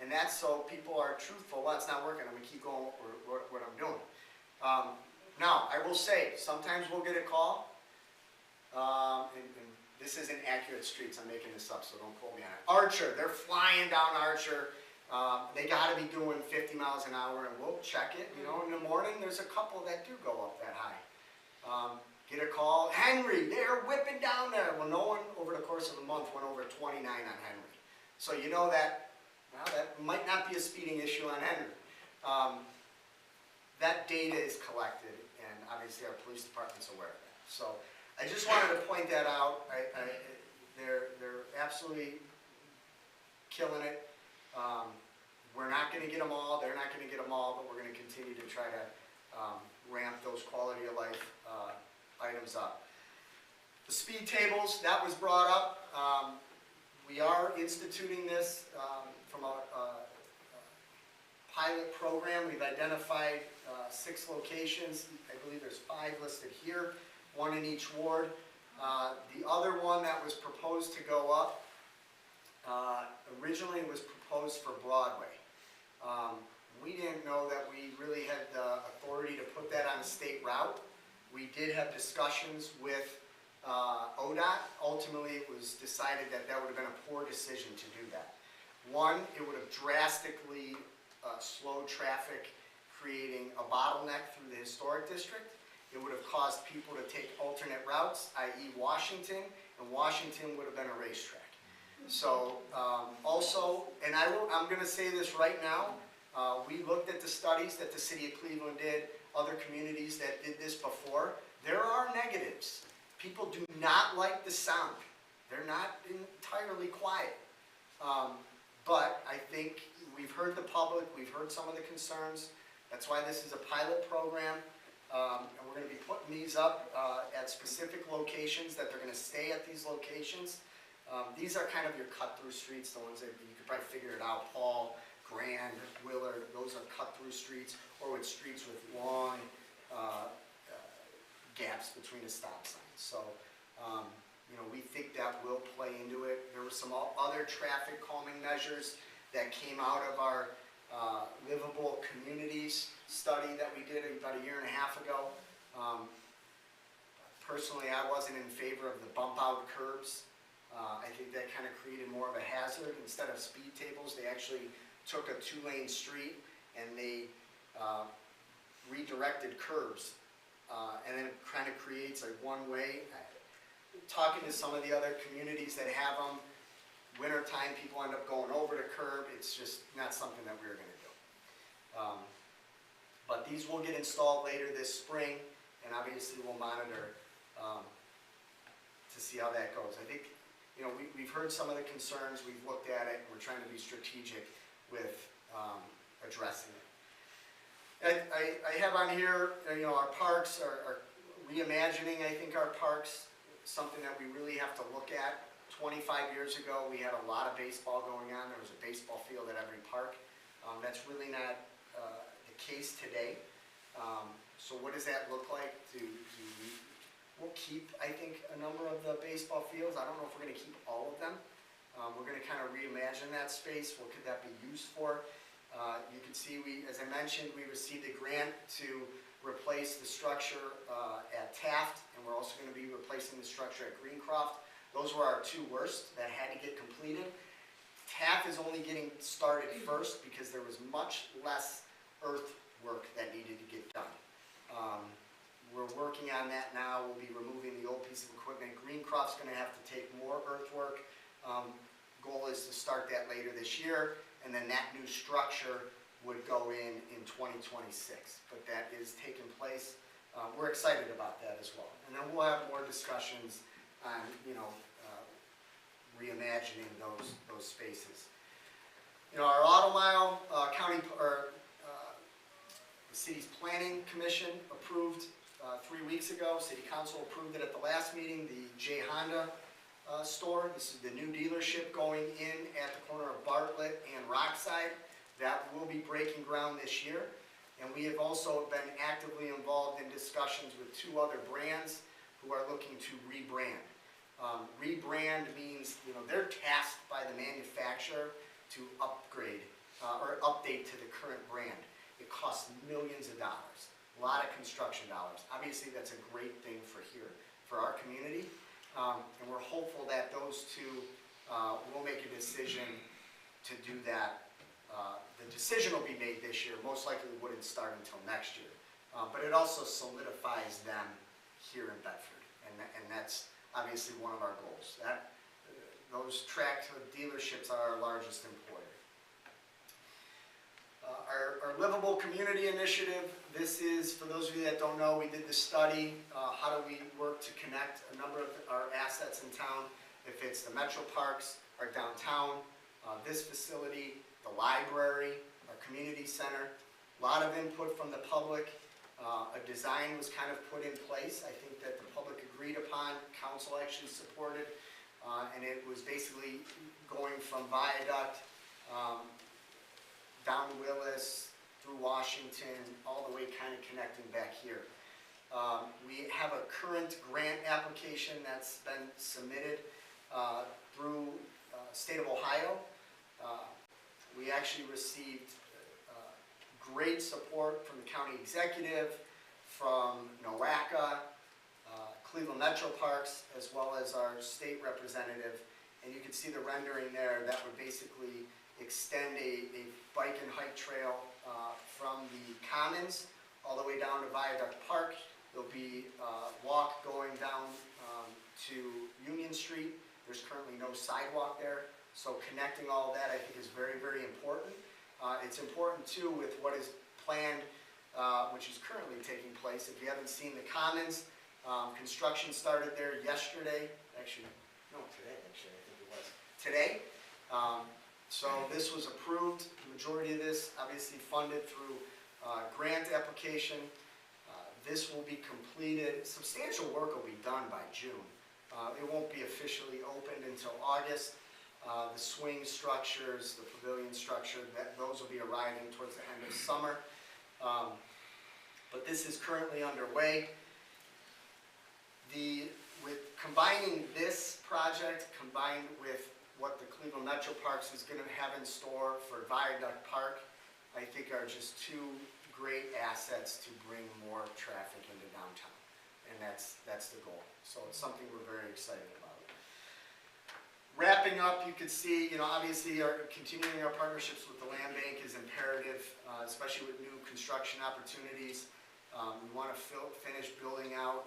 and that's so people are truthful. Well, it's not working, I'm going to keep going what I'm doing. Now, I will say, sometimes we'll get a call, and this isn't accurate streets, I'm making this up, so don't quote me on it. Archer, they're flying down Archer. They got to be doing 50 miles an hour, and we'll check it. In the morning, there's a couple that do go up that high. Get a call, Henry, they're whipping down there. Well, no one over the course of a month went over 29 on Henry. So you know that, well, that might not be a speeding issue on Henry. That data is collected, and obviously our police department's aware of that. So I just wanted to point that out. They're absolutely killing it. We're not going to get them all. They're not going to get them all, but we're going to continue to try to ramp those quality of life items up. The speed tables, that was brought up. We are instituting this from a pilot program. We've identified 6 locations. I believe there's 5 listed here. one in each ward. The other one that was proposed to go up, originally was proposed for Broadway. We didn't know that we really had the authority to put that on a state route. We did have discussions with ODOT. Ultimately, it was decided that that would have been a poor decision to do that. One, it would have drastically slowed traffic, creating a bottleneck through the historic district. It would have caused people to take alternate routes, i.e. Washington, and Washington would have been a racetrack. So also, and I'm going to say this right now, we looked at the studies that the city of Cleveland did, other communities that did this before. There are negatives. People do not like the sound. They're not entirely quiet. But I think we've heard the public, we've heard some of the concerns. That's why this is a pilot program. And we're going to be putting these up at specific locations, that they're going to stay at these locations. These are kind of your cut-through streets, the ones that you could probably figure it out. Paul, Grand, Willard, those are cut-through streets, or with streets with long gaps between the stop signs. So, you know, we think that will play into it. There were some other traffic calming measures that came out of our livable communities study that we did about a year and a half ago. Personally, I wasn't in favor of the bump out curbs. I think that kind of created more of a hazard. Instead of speed tables, they actually took a 2-lane street and they redirected curbs. And then it kind of creates a one-way. Talking to some of the other communities that have them, wintertime people end up going over the curb. It's just not something that we're going to do. But these will get installed later this spring, and obviously we'll monitor to see how that goes. I think, you know, we've heard some of the concerns, we've looked at it, and we're trying to be strategic with addressing it. I have on here, you know, our parks are reimagining, I think, our parks, something that we really have to look at. 25 years ago, we had a lot of baseball going on. There was a baseball field at every park. That's really not the case today. So what does that look like? We'll keep, I think, a number of the baseball fields. I don't know if we're going to keep all of them. We're going to kind of reimagine that space. What could that be used for? You can see, as I mentioned, we received a grant to replace the structure at Taft, and we're also going to be replacing the structure at Greencroft. Those were our two worst that had to get completed. Taft is only getting started first because there was much less earthwork that needed to get done. We're working on that now. We'll be removing the old piece of equipment. Greencroft's going to have to take more earthwork. Goal is to start that later this year, and then that new structure would go in 2026. But that is taking place. We're excited about that as well. And then we'll have more discussions on, you know, reimagining those spaces. You know, our Auto Mile the city's planning commission approved 3 weeks ago. City council approved it at the last meeting. The J Honda store. This is the new dealership going in at the corner of Bartlett and Rockside. That will be breaking ground this year. And we have also been actively involved in discussions with 2 other brands who are looking to rebrand. Rebrand means, you know, they're tasked by the manufacturer to upgrade or update to the current brand. It costs millions of dollars, a lot of construction dollars. Obviously, that's a great thing for here, for our community. And we're hopeful that those 2 will make a decision to do that. The decision will be made this year. Most likely wouldn't start until next year. But it also solidifies them here in Bedford. And that's obviously one of our goals. Those tract dealerships are our largest employer. Our Livable Community Initiative, this is, for those of you that don't know, we did the study, how do we work to connect a number of our assets in town, if it's the Metro Parks, our downtown, this facility, the library, our community center, a lot of input from the public. A design was kind of put in place, I think that the public agreed upon, council actually supported, and it was basically going from Viaduct, down Willis, through Washington, all the way kind of connecting back here. We have a current grant application that's been submitted through State of Ohio. We actually received great support from the county executive, from NOACA, Cleveland Metro Parks, as well as our state representative. And you can see the rendering there. That would basically extend a bike and hike trail from the Commons all the way down to Viaduct Park. There'll be a walk going down to Union Street. There's currently no sidewalk there, so connecting all of that I think is very, very important. It's important too with what is planned, which is currently taking place. If you haven't seen the Commons, construction started there yesterday. Actually, no, today actually, I think it was. Today. So this was approved. The majority of this obviously funded through grant application. This will be completed. Substantial work will be done by June. It won't be officially opened until August. The swing structures, the pavilion structure, those will be arriving towards the end of summer. But this is currently underway. With combining this project combined with what the Cleveland Metro Parks is going to have in store for Viaduct Park, I think are just two great assets to bring more traffic into downtown. And that's the goal. So it's something we're very excited about. Wrapping up, you can see, obviously continuing our partnerships with the land bank is imperative, especially with new construction opportunities. We want to finish building out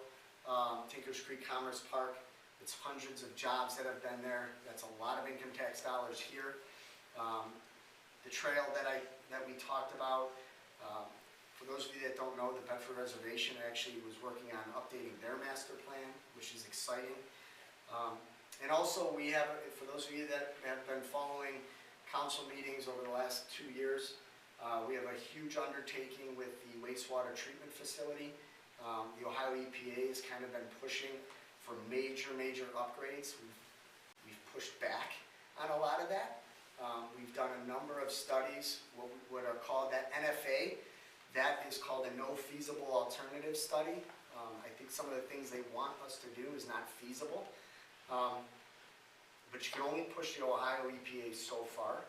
Tinkers Creek Commerce Park. It's hundreds of jobs that have been there. That's a lot of income tax dollars here. The trail that we talked about, for those of you that don't know, the Bedford Reservation actually was working on updating their master plan, which is exciting. And also we have, for those of you that have been following council meetings over the last 2 years, we have a huge undertaking with the wastewater treatment facility. The Ohio EPA has kind of been pushing for major upgrades. We've pushed back on a lot of that. We've done a number of studies, what are called that NFA. That is called a no feasible alternative study. I think some of the things they want us to do is not feasible. But you can only push the Ohio EPA so far.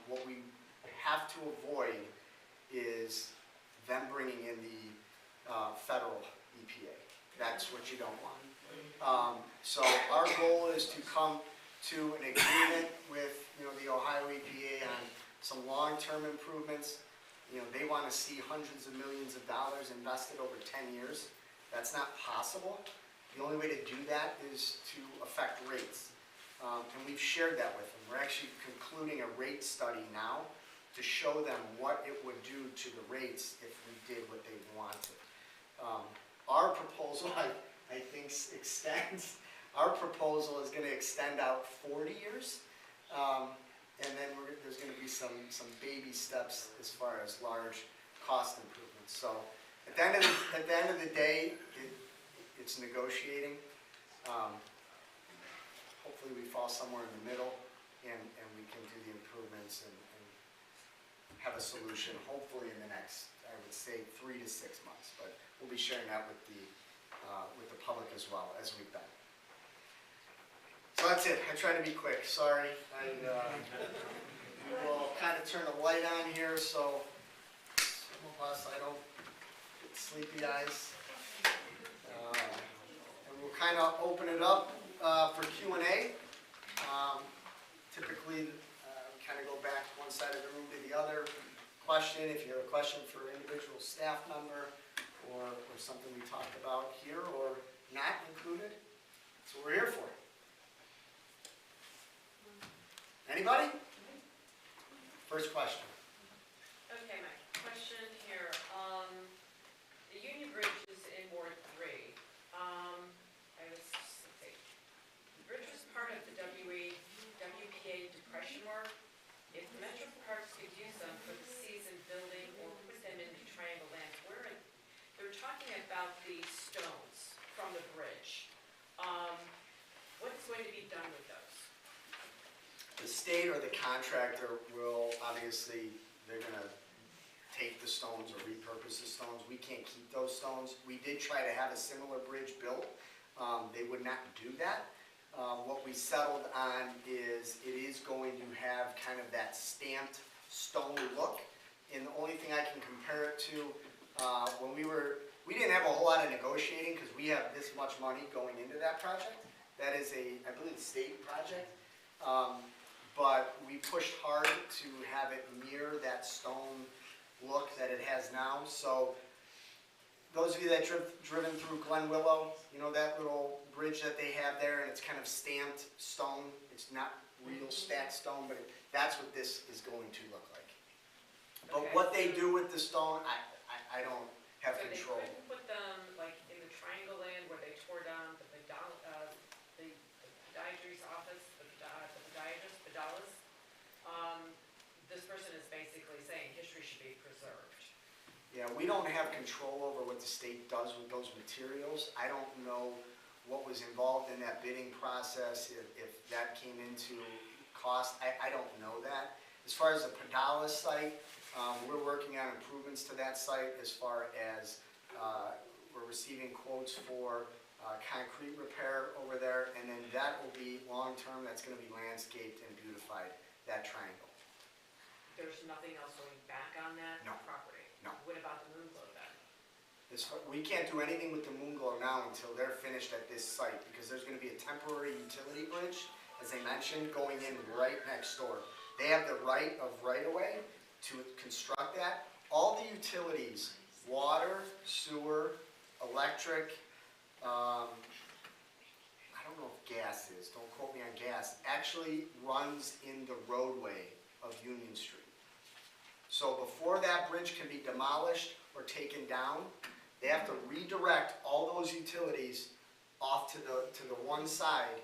What we have to avoid is them bringing in the federal EPA. That's what you don't want. So our goal is to come to an agreement with the Ohio EPA on some long-term improvements. They want to see hundreds of millions of dollars invested over 10 years. That's not possible. The only way to do that is to affect rates. And we've shared that with them. We're actually concluding a rate study now to show them what it would do to the rates if we did what they wanted. Our proposal, I think, extends. Our proposal is going to extend out 40 years. And then there's going to be some baby steps as far as large cost improvements. So at the end of the day, it's negotiating. Hopefully we fall somewhere in the middle and we can do the improvements and have a solution hopefully in the next, I would say, 3 to 6 months. But we'll be sharing that with the public as well as we've done. So that's it. I try to be quick. Sorry. We'll kind of turn the light on here so some of us, I don't get sleepy eyes. And we'll kind of open it up for Q&A. Typically, we kind of go back one side of the room to the other. Question, if you have a question for an individual staff member or something we talked about here or not included, that's what we're here for. Anybody? First question. Okay, my question here, the Union Bridge is in Ward 3. Let's see. The bridge was part of the WPA depression work. If the Metro Parks could use them for the season building or put them into Triangle Land, they're talking about the stones from the bridge. What's going to be done with those? The state or the contractor will obviously, they're going to take the stones or repurpose the stones. We can't keep those stones. We did try to have a similar bridge built. They would not do that. What we settled on is it is going to have kind of that stamped stone look. And the only thing I can compare it to, when we didn't have a whole lot of negotiating because we have this much money going into that project. That is I believe, a state project. But we pushed hard to have it mirror that stone look that it has now. So those of you that driven through Glen Willow, you know that little bridge that they have there, and it's kind of stamped stone. It's not real stacked stone, but that's what this is going to look like. But Okay. what they do with the stone, I don't have So they control. couldn't put them like in the Triangle Land where they tore down the podiatry's office, the podiatrist, Padalis. This person is basically saying history should be preserved. Yeah, we don't have control over what the state does with those materials. I don't know what was involved in that bidding process, if that came into cost. I don't know that. As far as the Padalis site, we're working on improvements to that site as far as we're receiving quotes for concrete repair over there, and then that will be long-term. That's going to be landscaped and beautified, that triangle. There's nothing else going back on that No. property? No. What about the moon glow then? We can't do anything with the moon glow now until they're finished at this site, because there's going to be a temporary utility bridge, as I mentioned, going in right next door. They have the right of right-of-way to construct that. All the utilities, water, sewer, electric, I don't know if gas is, don't quote me on gas, actually runs in the roadway of Union Street. So before that bridge can be demolished or taken down, they have to redirect all those utilities off to the one side,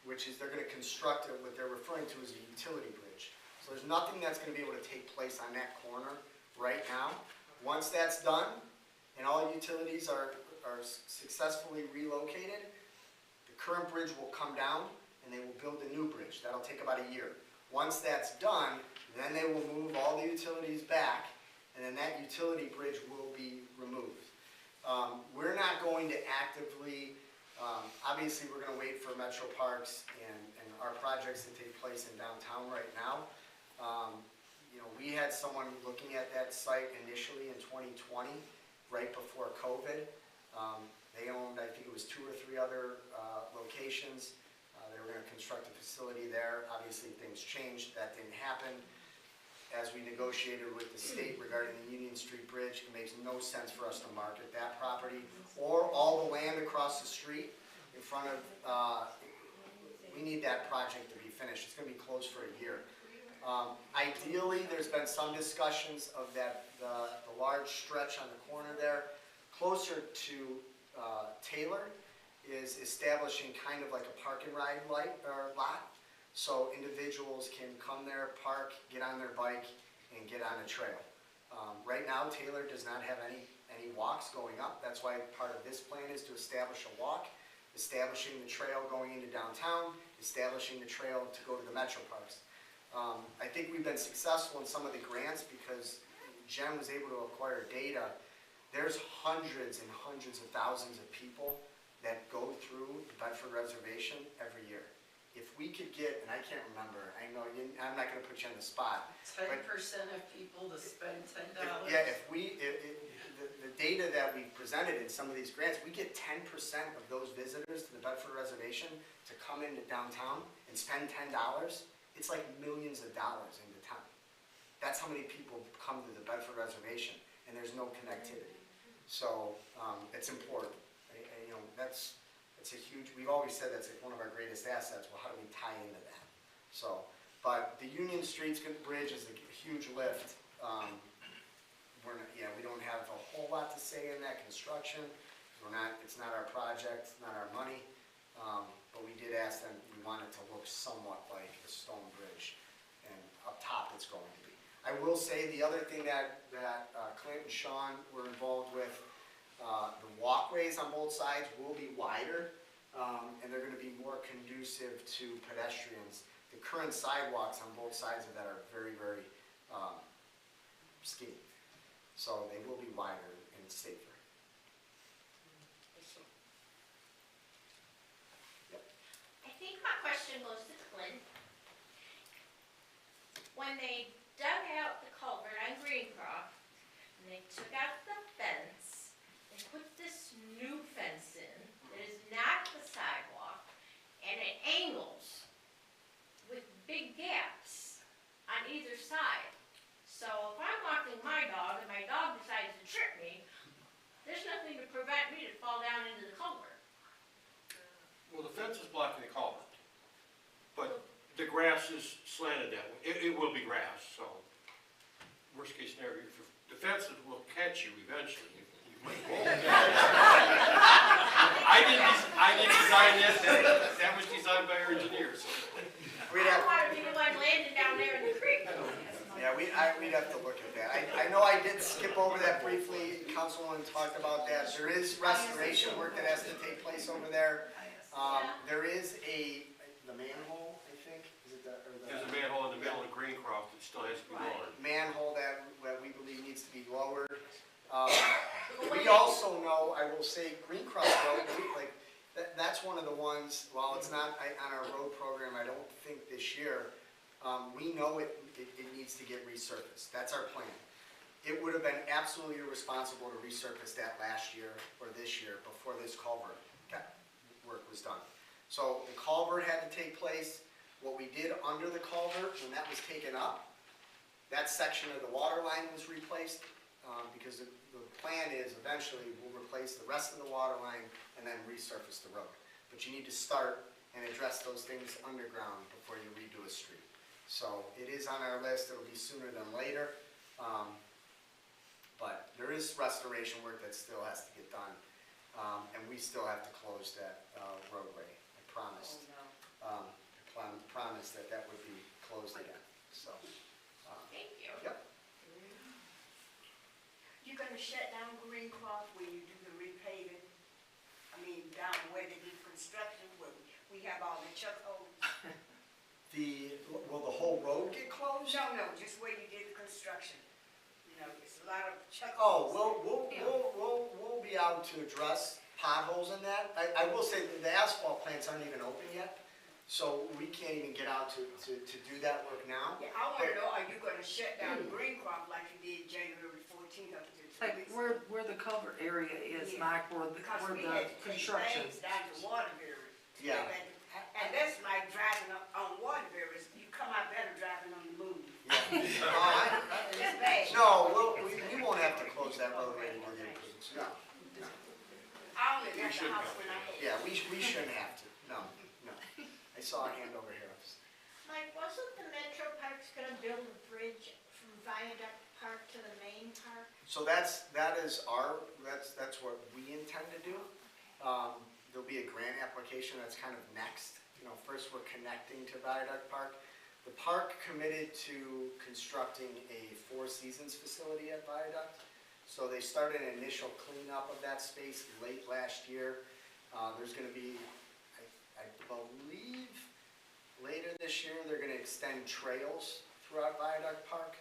which is they're going to construct what they're referring to as a utility bridge. So there's nothing that's going to be able to take place on that corner right now. Once that's done and all utilities are successfully relocated, the current bridge will come down and they will build a new bridge. That'll take about a year. Once that's done, then they will move all the utilities back, and then that utility bridge will be removed. We're not going to actively, obviously we're going to wait for Metro Parks and our projects to take place in downtown right now. You know, we had someone looking at that site initially in 2020, right before COVID. They owned, I think it was 2 or 3 other locations. They were going to construct a facility there. Obviously, things changed. That didn't happen. As we negotiated with the state regarding the Union Street Bridge, it makes no sense for us to market that property or all the land across the street in front of, we need that project to be finished. It's going to be closed for a year. Ideally, there's been some discussions of the large stretch on the corner there, closer to Taylor, is establishing kind of like a park and ride lot. So individuals can come there, park, get on their bike, and get on a trail. Right now, Taylor does not have any walks going up. That's why part of this plan is to establish a walk, establishing the trail going into downtown, establishing the trail to go to the Metro Parks. I think we've been successful in some of the grants because Jen was able to acquire data. There's hundreds and hundreds of thousands of people that go through the Bedford Reservation every year. If we could get, and I can't remember, I know I'm not going to put you on the spot. 10% of people to spend $10. Yeah, the data that we presented in some of these grants, we get 10% of those visitors to the Bedford Reservation to come into downtown and spend $10. It's like millions of dollars into town. That's how many people come to the Bedford Reservation, and there's no connectivity. So it's important. You know, that's a huge, we've always said that's one of our greatest assets. Well, how do we tie into that? So, but the Union Street Bridge is a huge lift. We don't have a whole lot to say in that construction. It's not our project, it's not our money. But we did ask them, we want it to look somewhat like a stone bridge. And up top, it's going to be. I will say the other thing that Clint and Sean were involved with, the walkways on both sides will be wider, and they're going to be more conducive to pedestrians. The current sidewalks on both sides of that are very, very skinny. So they will be wider and safer. I think my question goes to Clint. When they dug out the culvert on Greencroft, and they took out the fence, they put this new fence in that is not the sidewalk, and it angles with big gaps on either side. So if I'm walking my dog and my dog decides to trip me, there's nothing to prevent me to fall down into the culvert. Well, the fence is blocking the culvert, but the grass is slanted that way. It will be grass, so worst case scenario, if the fence will catch you eventually. You might fall. I didn't design that. That was designed by our engineers. So. We'd I have, don't want to be the one landing down there in the creek. yeah, we'd have to look at that. I know I did skip over that briefly. Councilwoman talked about that. There is restoration work that has to take place over there. There is the manhole, I think, is it the, or the? There's a manhole in the middle of Greencroft that still has to be lowered. Manhole that we believe needs to be lowered. We also know, I will say, Greencroft Road, that's one of the ones, while it's not on our road program, I don't think this year, we know it needs to get resurfaced. That's our plan. It would have been absolutely irresponsible to resurface that last year or this year before this culvert work was done. So the culvert had to take place. What we did under the culvert, when that was taken up, that section of the water line was replaced, because the plan is eventually we'll replace the rest of the water line and then resurface the road. But you need to start and address those things underground before you redo a street. So it is on our list. It'll be sooner than later. But there is restoration work that still has to get done. And we still have to close that roadway. I promised. Promised that would be closed again. So. Thank you. Yep. You're gonna shut down Greencroft where you do the repaving? I mean, down where they do construction, where we have all the chuck holes? Will the whole road get closed? No, just where you did the construction. You know, it's a lot of chuck Oh, holes. we'll be out to address potholes in that. I will say that the asphalt plants aren't even open yet, so we can't even get out to do that work now. Yeah, I wanna know, are you gonna shut down Greencroft like you did January 14th up to the 2 Like weeks? where the culvert area is, Yeah. Mike, where Because the we had to take construction. lanes down to Waterbury. Yeah. And that's like driving on Waterbury, you come out better driving on the moon. Yeah. It's bad. No, we won't have to close that roadway to do the improvements. No. I only left the house when I had. Yeah, we shouldn't have to. No. I saw a hand over here. Mike, wasn't the Metro Parks gonna build a bridge from Viaduct Park to the main park? So that's what we intend to do. There'll be a grant application that's kind of next. First we're connecting to Viaduct Park. The park committed to constructing a Four Seasons facility at Viaduct. So they started an initial cleanup of that space late last year. There's gonna be, I believe, later this year, they're gonna extend trails throughout Viaduct Park,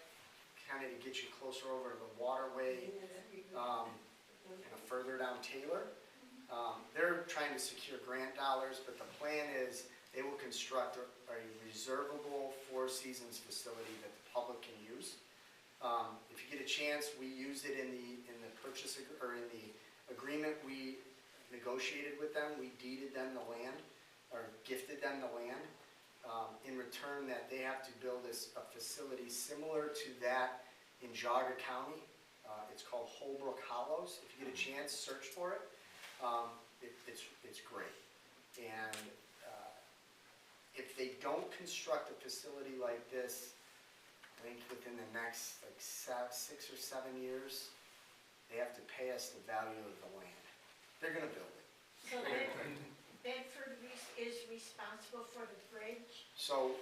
kind of to get you closer over to the waterway, further down Taylor. They're trying to secure grant dollars, but the plan is they will construct a reservable Four Seasons facility that the public can use. If you get a chance, we used it in the purchase or in the agreement we negotiated with them. We deeded them the land or gifted them the land. In return, that they have to build a facility similar to that in Geauga County. It's called Holbrook Hollows. If you get a chance, search for it. It's great. And if they don't construct a facility like this, I think within the next 6 or 7 years, they have to pay us the value of the land. They're gonna build it. So Bedford is responsible for the bridge? So,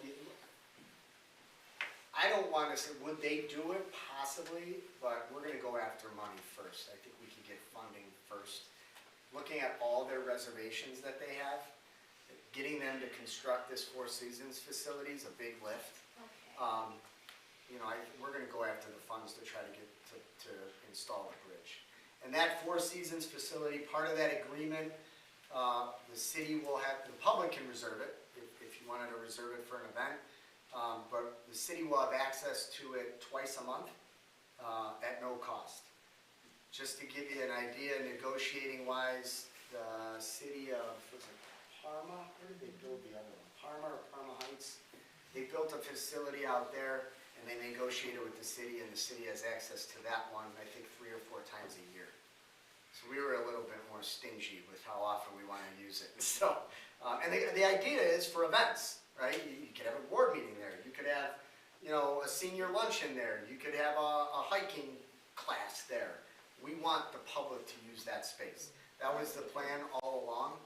I don't want to say, would they do it? Possibly, but we're gonna go after money first. I think we can get funding first. Looking at all their reservations that they have, getting them to construct this Four Seasons facility is a big lift. Okay. we're gonna go after the funds to try to get to install the bridge. And that Four Seasons facility, part of that agreement, the city will have, the public can reserve it, if you wanted to reserve it for an event. But the city will have access to it twice a month, at no cost. Just to give you an idea, negotiating wise, the city of, was it Parma? Where did they build the other one? Parma or Parma Heights? They built a facility out there and they negotiated with the city, and the city has access to that one, I think 3 or 4 times a year. So we were a little bit more stingy with how often we want to use it. So, and the idea is for events, right? You could have a board meeting there. You could have, a senior luncheon there. You could have a hiking class there. We want the public to use that space. That was the plan all along.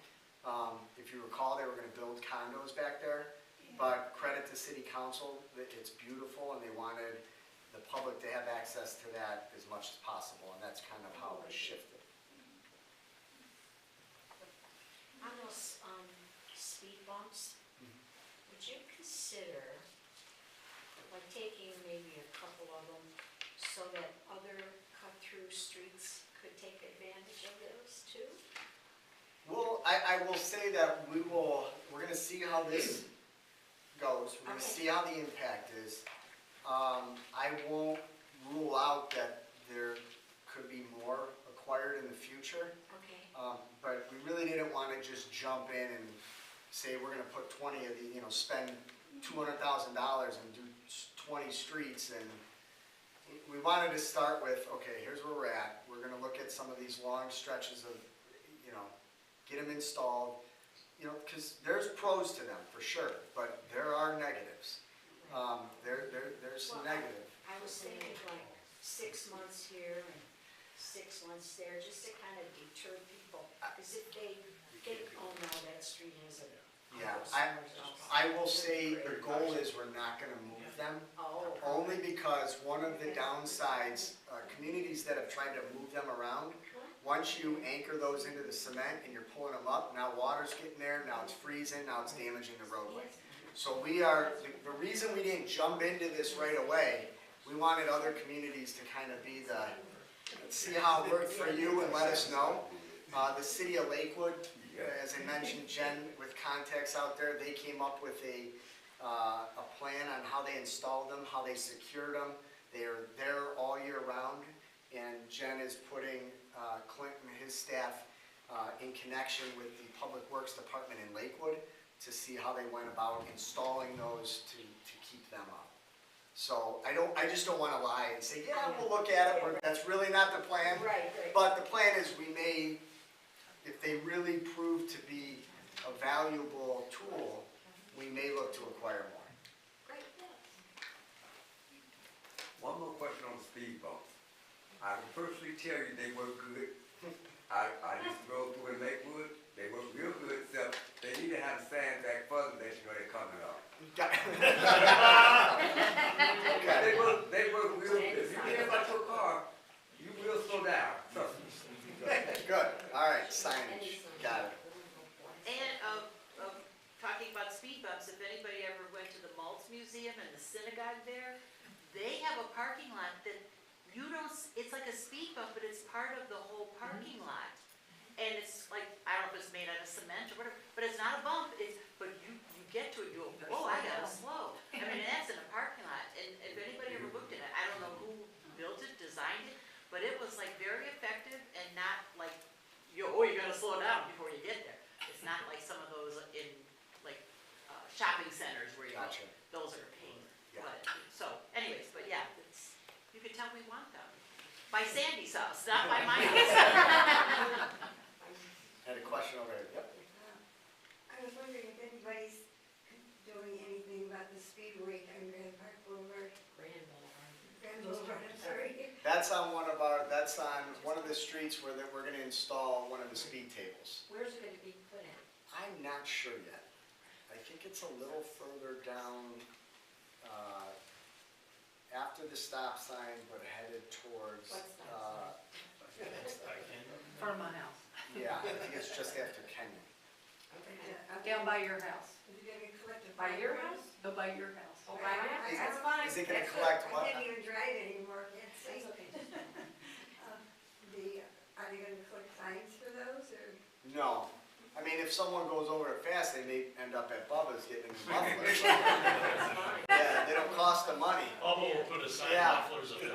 If you recall, they were going to build condos back there, but credit to city council, that it's beautiful, and they wanted the public to have access to that as much as possible, and that's kind of how it was shifted. On those, speed bumps, would you consider, like, taking maybe a couple of them so that other cut-through streets could take advantage of those too? Well, I will say that we're gonna see how this goes, we're gonna see how the impact is. I won't rule out that there could be more acquired in the future. Okay. But we really didn't wanna just jump in and say we're gonna put 20 of the, spend $200,000 and do 20 streets, and we wanted to start with, okay, here's where we're at. We're gonna look at some of these long stretches of, get them installed, because there's pros to them for sure, but there are negatives. There's some negative. I was thinking like 6 months here and 6 months there, just to kind of deter people, because if they think, oh no, that street isn't. Yeah, I will say the goal is we're not gonna move them, Oh. only because one of the downsides, communities that have tried to move them around, once you anchor those into the cement and you're pulling them up, now water's getting there, now it's freezing, now it's damaging the roadway. So the reason we didn't jump into this right away, we wanted other communities to kind of be see how it worked for you and let us know. The city of Lakewood, as I mentioned, Jen, with contacts out there, they came up with a plan on how they installed them, how they secured them. They're there all year round, and Jen is putting Clinton and his staff in connection with the Public Works Department in Lakewood to see how they went about installing those to keep them up. So I just don't want to lie and say, yeah, we'll look at it. That's really not the plan. Right. But the plan is we may, if they really prove to be a valuable tool, we may look to acquire more. Great. One more question on the speed bumps. I can personally tell you they work good. I just drove through in Lakewood. They work real good, except they need to have the sandbag further than they're coming up. They work real good. If you get about your car, you will slow down. Trust me. Good. All right, signage. Got it. And talking about speed bumps, if anybody ever went to the Maltz Museum and the synagogue there, they have a parking lot that it's like a speed bump, but it's part of the whole parking lot. And it's like, I don't know if it's made out of cement or whatever, but it's not a bump, but you get to it, you go, whoa, I gotta slow. I mean, that's in a parking lot, and if anybody ever looked at it, I don't know who built it, designed it, but it was like very effective and not like, you gotta slow down before you get there. It's not like some of those in like shopping centers where Gotcha. Those are a pain. Yeah. So anyways, but yeah, you could tell we want them. By Sandy's house, not by my house. Had a question over there. Yep. I was wondering if anybody's doing anything about the speedway on Grand Park Boulevard. Grand Boulevard, I'm sorry. That's on one of the streets where we're gonna install one of the speed tables. Where's it gonna be put in? I'm not sure yet. I think it's a little further down, after the stop sign, but headed towards, What's that? Front of my house, yeah, I think it's just after Kenyon. down by your house. Is it gonna collect a By fine? your house? Go by your house. Oh, by my house, Is- that's fine. Is it gonna That's collect I what? can't even drive anymore, can't see. That's okay. Are they gonna collect fines for those, or? No. I mean, if someone goes over it fast, they may end up at Bubba's getting a new muffler. That's fine. Yeah, they don't cost the money. Bubba will put a sign Yeah. mufflers up there.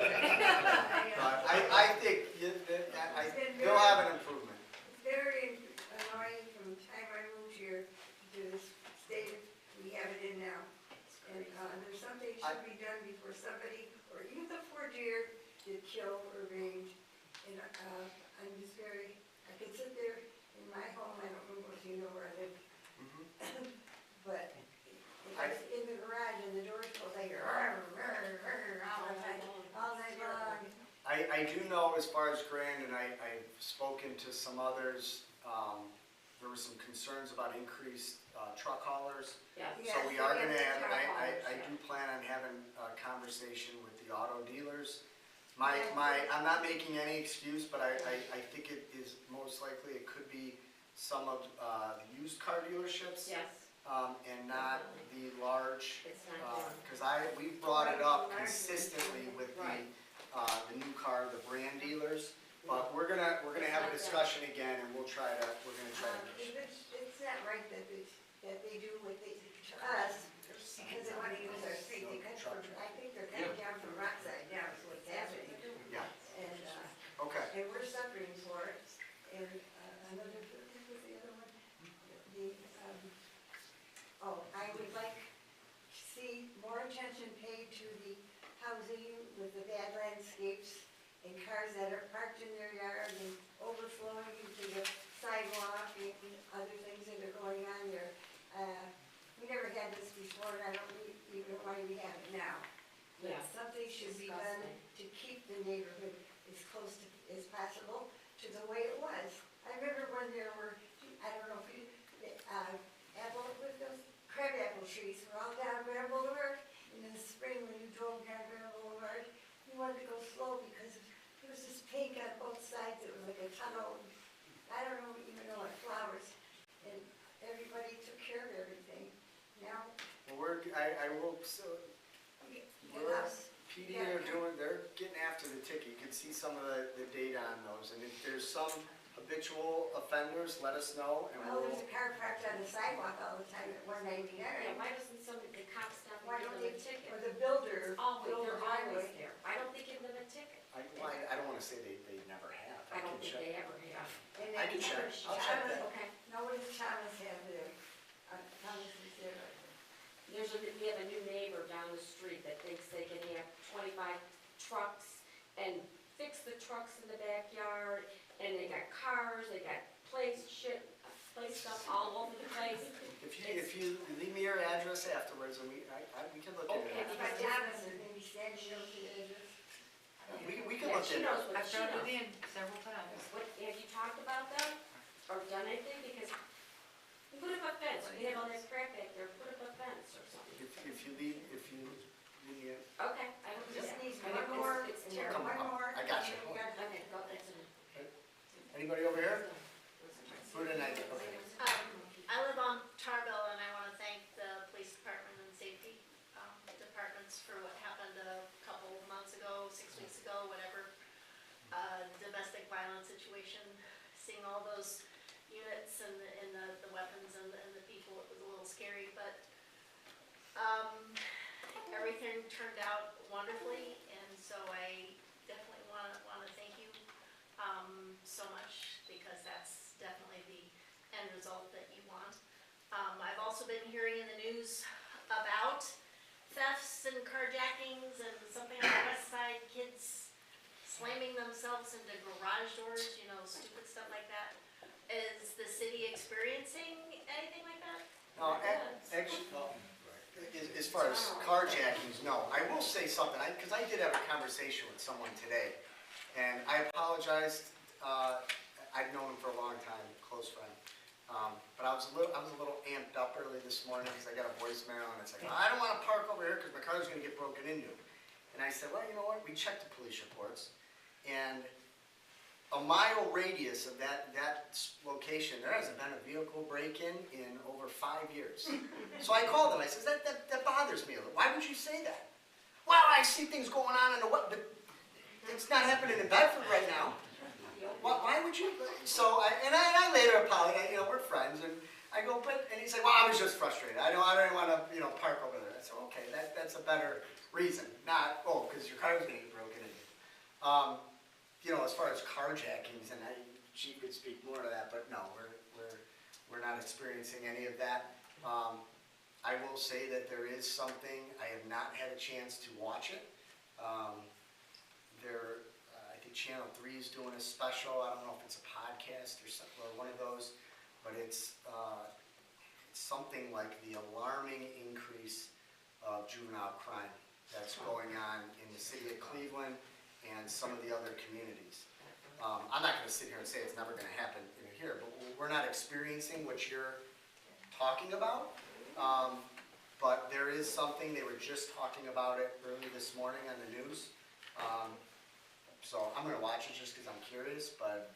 But I think they'll have an improvement. It's very annoying from the time I moved here to this state we have it in now. And there's something should be done before somebody, or even before deer get killed or maimed. And I'm just very, I could sit there in my home, I don't know if you know where I live, but if I was in the garage and the door's closed, I hear all night long. I do know as far as Grand, and I've spoken to some others, there were some concerns about increased truck haulers. Yeah. So we are gonna have, I do plan on having a conversation with the auto dealers. I'm not making any excuse, but I think it is most likely, it could be some of the used car dealerships. Yes, And not the large, it's not good. because we brought it up consistently with the new car, the brand dealers. But we're gonna have a discussion again, and we're gonna try to. It's not right that they do what they do to us, because they wanna use our street, they cut from, I think they're cutting down from Rockside now is what's happening. Yeah, And, okay. and we're suffering for it, and, another, what was the other one? I would like to see more attention paid to the housing with the bad landscapes and cars that are parked in their yard and overflowing into the sidewalk and other things that are going on there. We never had this before, and I don't even know why we have it now. But Yeah. something should be done to keep the neighborhood as close to, as possible to the way it was. I remember when there were, I don't know if you, apple, with those crabapple trees were all down Grand Boulevard. And in the spring, when you drove down Grand Boulevard, you wanted to go slow because there was this pink on both sides. It was like a tunnel. I don't even know what flowers. And everybody took care of everything. Now, Well, I will, so, PD they're getting after the ticket. You can see some of the data on those. And if there's some habitual offenders, let us know, and well, we'll. there's a car parked on the sidewalk all the time at 199. Yeah, why doesn't the cops stop Why and don't give they, them a ticket? or the builder, Always, build a they're always highway. there. Why don't they give them a ticket? I don't wanna say they never have. I don't can think check. they ever have. And I then can check. Thomas- I'll check that. Okay. No, what does Thomas have there? Thomas is there. We have a new neighbor down the street that thinks they can have 25 trucks and fix the trucks in the backyard, and they got cars, they got place stuff all over the place. If you leave me your address afterwards, and we can look into Okay. it. If I Thomas and maybe standing over the edges. We can Yeah, look she into knows it. what I've she thrown knows. it in several times. What, have you talked about them, or done anything, because, put up a fence, we have all that crap back there, put up a fence or something. If you leave me a. Okay, I don't, Just yeah, needs I mean, one more, it's Come terrible. one more. I got you. Okay, go, that's it. Anybody over here? Who did I get? Okay. I live on Tarbell, and I want to thank the police department and safety departments for what happened a couple months ago, 6 weeks ago, whatever. Domestic violence situation, seeing all those units and the weapons and the people, it was a little scary, but everything turned out wonderfully, and so I definitely want to thank you so much, because that's definitely the end result that you want. I've also been hearing in the news about thefts and carjackings and something on the west side, kids slamming themselves into garage doors, stupid stuff like that. Is the city experiencing anything like that? No, actually, as far as carjackings, no. I will say something, because I did have a conversation with someone today, and I apologized. I've known him for a long time, close friend. But I was a little amped up early this morning because I got a voicemail, and it's like, I don't want to park over here because my car's going to get broken into. And I said, well, you know what? We checked the police reports, and a mile radius of that location, there hasn't been a vehicle break-in in over 5 years. So I called them, I said, that bothers me a little. Why would you say that? Well, I see things going on in the what, but it's not happening in Bedford right now. Why would you? So, I later apologized, we're friends, and I go, and he's like, well, I was just frustrated. I don't want to, park over there. I said, okay, that's a better reason, not, because your car was going to get broken into. As far as carjackings, and Chief could speak more to that, but no, we're not experiencing any of that. I will say that there is something, I have not had a chance to watch it. I think Channel 3 is doing a special, I don't know if it's a podcast or something, or one of those, but it's something like the alarming increase of juvenile crime that's going on in the city of Cleveland and some of the other communities. I'm not going to sit here and say it's never going to happen here, but we're not experiencing what you're talking about. But there is something, they were just talking about it early this morning on the news. So I'm going to watch it just because I'm curious, but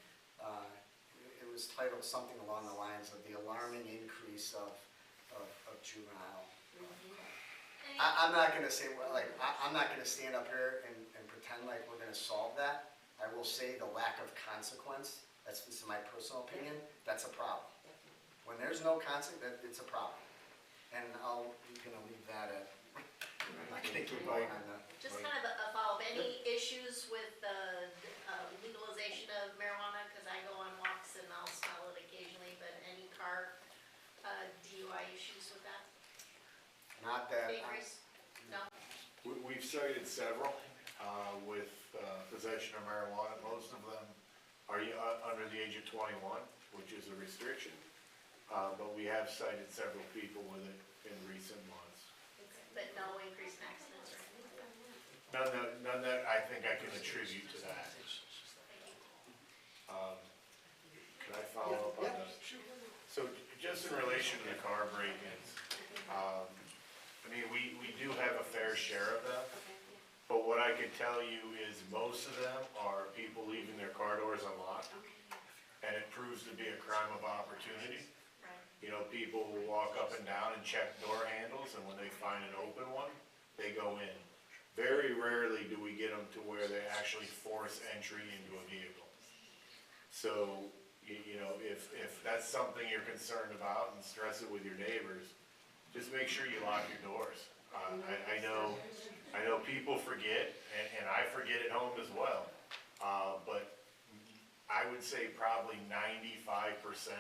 it was titled something along the lines of the alarming increase of juvenile. I'm not going to say, I'm not going to stand up here and pretend like we're going to solve that. I will say the lack of consequence, this is my personal opinion, that's a problem. When there's no consequence, it's a problem. And I'm going to leave that at, I'm not going to keep going on that. Just kind of a follow-up, any issues with the legalization of marijuana? Because I go on walks and I'll smell it occasionally, but any car DUI issues with that? Not that. Bakeries? No? We've cited several with possession of marijuana. Most of them are under the age of 21, which is a restriction. But we have cited several people with it in recent months. But no increase in accidents or anything like that? None that I think I can attribute to that. Could I follow up on that? So just in relation to the car break-ins, we do have a fair share of them. But what I can tell you is most of them are people leaving their car doors unlocked. And it proves to be a crime of opportunity. People will walk up and down and check door handles, and when they find an open one, they go in. Very rarely do we get them to where they actually force entry into a vehicle. So, if that's something you're concerned about and stress it with your neighbors, just make sure you lock your doors. I know people forget, and I forget at home as well. But I would say probably 95%.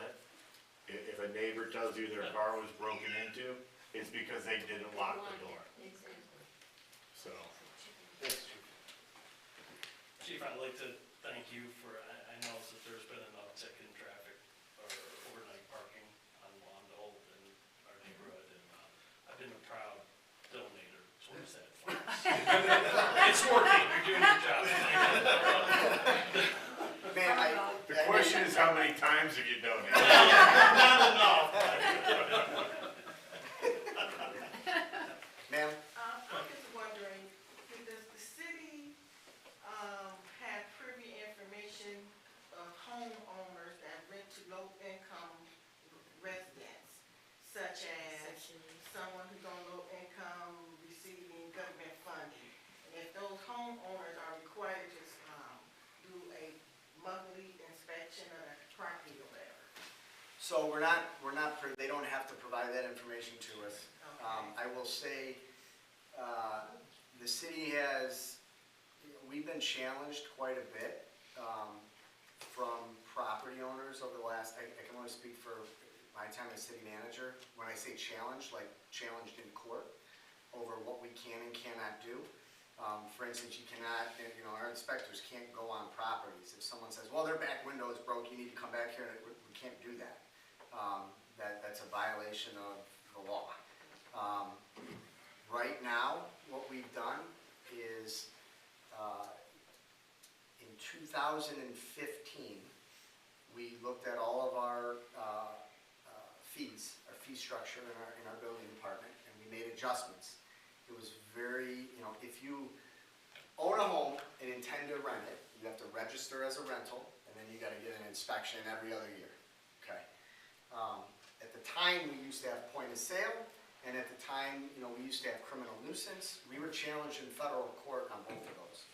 If a neighbor tells you their car was broken into, it's because they didn't lock the door. So. Chief, I'd like to thank you for, I know that there's been an uptick in traffic or overnight parking on Wandle in our neighborhood, and I've been a proud donator towards that fund. It's working, you're doing your job. The question is, how many times have you donated? Not enough. Ma'am? I'm just wondering, does the city have privy information of homeowners that rent to low-income residents, such as someone who's on low income receiving government funding? And if those homeowners are required to do a monthly inspection of their property or whatever? So they don't have to provide that information to us. I will say, the city we've been challenged quite a bit from property owners over the last, I can only speak for my time as city manager. When I say challenged, like challenged in court over what we can and cannot do. For instance, you cannot, our inspectors can't go on properties. If someone says, well, their back window is broke, you need to come back here, and we can't do that. That's a violation of the law. Right now, what we've done is, in 2015, we looked at all of our fees, our fee structure in our building department, and we made adjustments. It was very, if you own a home and intend to rent it, you have to register as a rental, and then you gotta get an inspection every other year, okay? At the time, we used to have point of sale, and at the time, you know, we used to have criminal nuisance. We were challenged in federal court on both of those.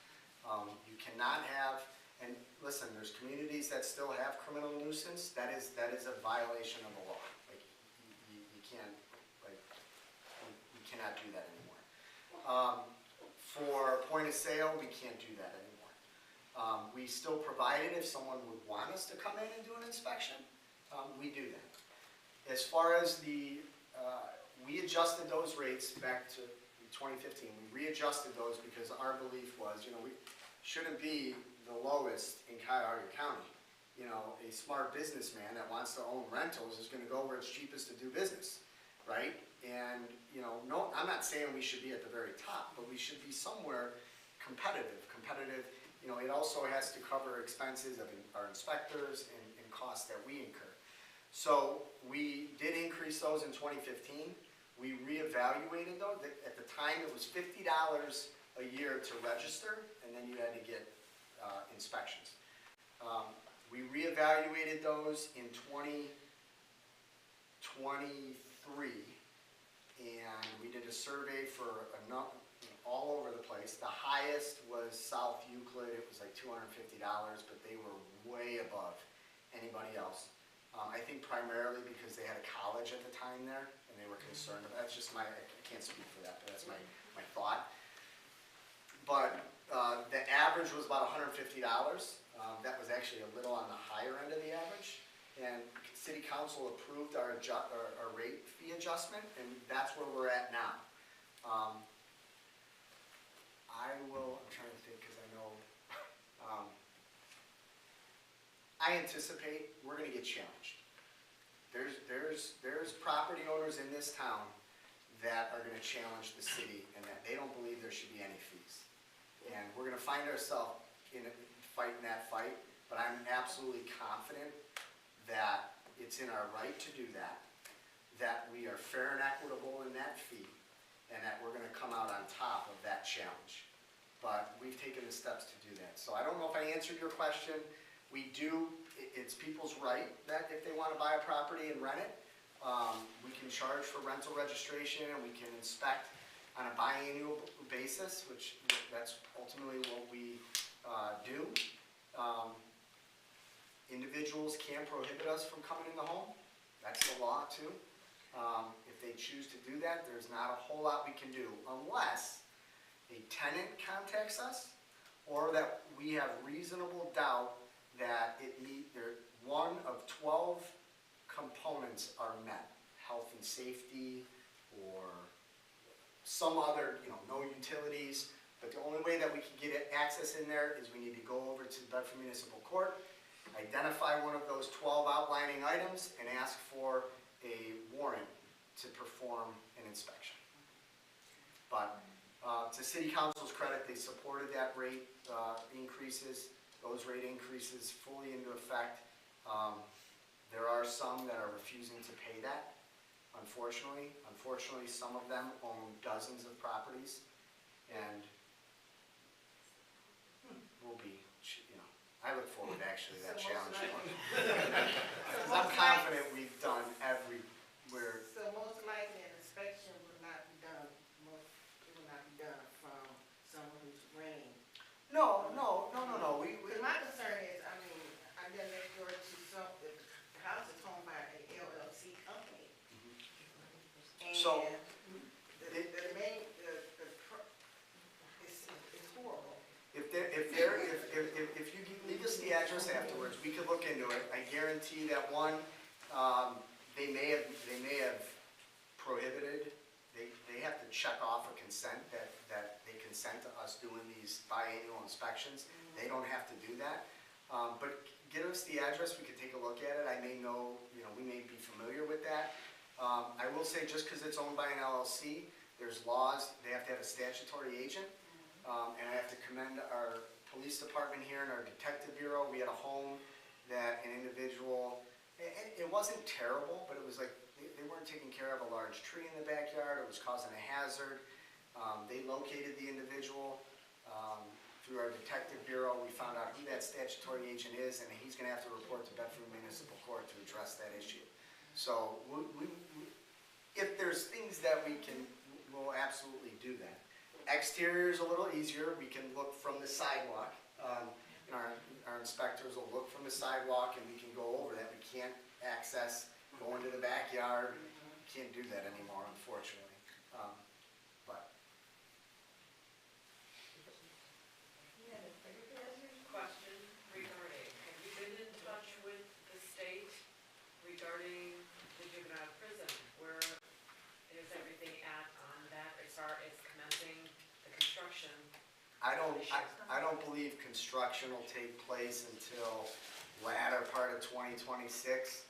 You cannot have, and listen, there's communities that still have criminal nuisance, that is a violation of the law. Like, you can't, like, you cannot do that anymore. For point of sale, we can't do that anymore. We still provide it if someone would want us to come in and do an inspection, we do that. As far as we adjusted those rates back to 2015. We readjusted those because our belief was, you know, we shouldn't be the lowest in Cuyahoga County. You know, a smart businessman that wants to own rentals is gonna go where it's cheapest to do business, right? And, you know, no, I'm not saying we should be at the very top, but we should be somewhere competitive. You know, it also has to cover expenses of our inspectors and costs that we incur. So we did increase those in 2015. We reevaluated those. At the time, it was $50 a year to register, and then you had to get inspections. We reevaluated those in 2023, and we did a survey for all over the place. The highest was South Euclid. It was like $250, but they were way above anybody else. I think primarily because they had a college at the time there, and they were concerned. That's just I can't speak for that, but that's my thought. But the average was about $150. That was actually a little on the higher end of the average. And City Council approved our rate fee adjustment, and that's where we're at now. I'm trying to think because I know, I anticipate we're gonna get challenged. There's property owners in this town that are gonna challenge the city and that they don't believe there should be any fees. And we're gonna find ourselves fighting that fight, but I'm absolutely confident that it's in our right to do that, that we are fair and equitable in that fee, and that we're gonna come out on top of that challenge. But we've taken the steps to do that. So I don't know if I answered your question. We do, it's people's right that if they wanna buy a property and rent it, we can charge for rental registration and we can inspect on a biannual basis, which that's ultimately what we do. Individuals can prohibit us from coming in the home. That's the law too. If they choose to do that, there's not a whole lot we can do unless a tenant contacts us or that we have reasonable doubt that one of 12 components are met. Health and safety or some other, no utilities. But the only way that we can get access in there is we need to go over to Bedford Municipal Court, identify one of those 12 outlining items, and ask for a warrant to perform an inspection. But to City Council's credit, they supported that rate increases, those rate increases fully into effect. There are some that are refusing to pay that, unfortunately. Unfortunately, some of them own dozens of properties, and we'll be, I look forward to actually that challenge. Because I'm confident we've done everywhere. So most likely an inspection will not be done, it will not be done from someone who's renting. No. Because my concern is, I live next door to the house is owned by a LLC company. So, And it's horrible. if you leave us the address afterwards, we could look into it. I guarantee that one, they may have prohibited, they have to check off a consent that they consent to us doing these biannual inspections. They don't have to do that. But give us the address, we could take a look at it. I may know, we may be familiar with that. I will say just because it's owned by an LLC, there's laws, they have to have a statutory agent. And I have to commend our police department here and our detective bureau. We had a home that an individual, it wasn't terrible, but it was like, they weren't taking care of a large tree in the backyard. It was causing a hazard. They located the individual. through our detective bureau, we found out who that statutory agent is, and he's gonna have to report to Bedford Municipal Court to address that issue. So if there's things that we can, we'll absolutely do that. Exterior is a little easier. We can look from the sidewalk. And our inspectors will look from the sidewalk and we can go over that. We can't access, go into the backyard. Can't do that anymore, unfortunately. But Question regarding, have you been in touch with the state regarding the juvenile prison? Where is everything at on that as far as commencing the construction? I don't believe construction will take place until latter part of 2026.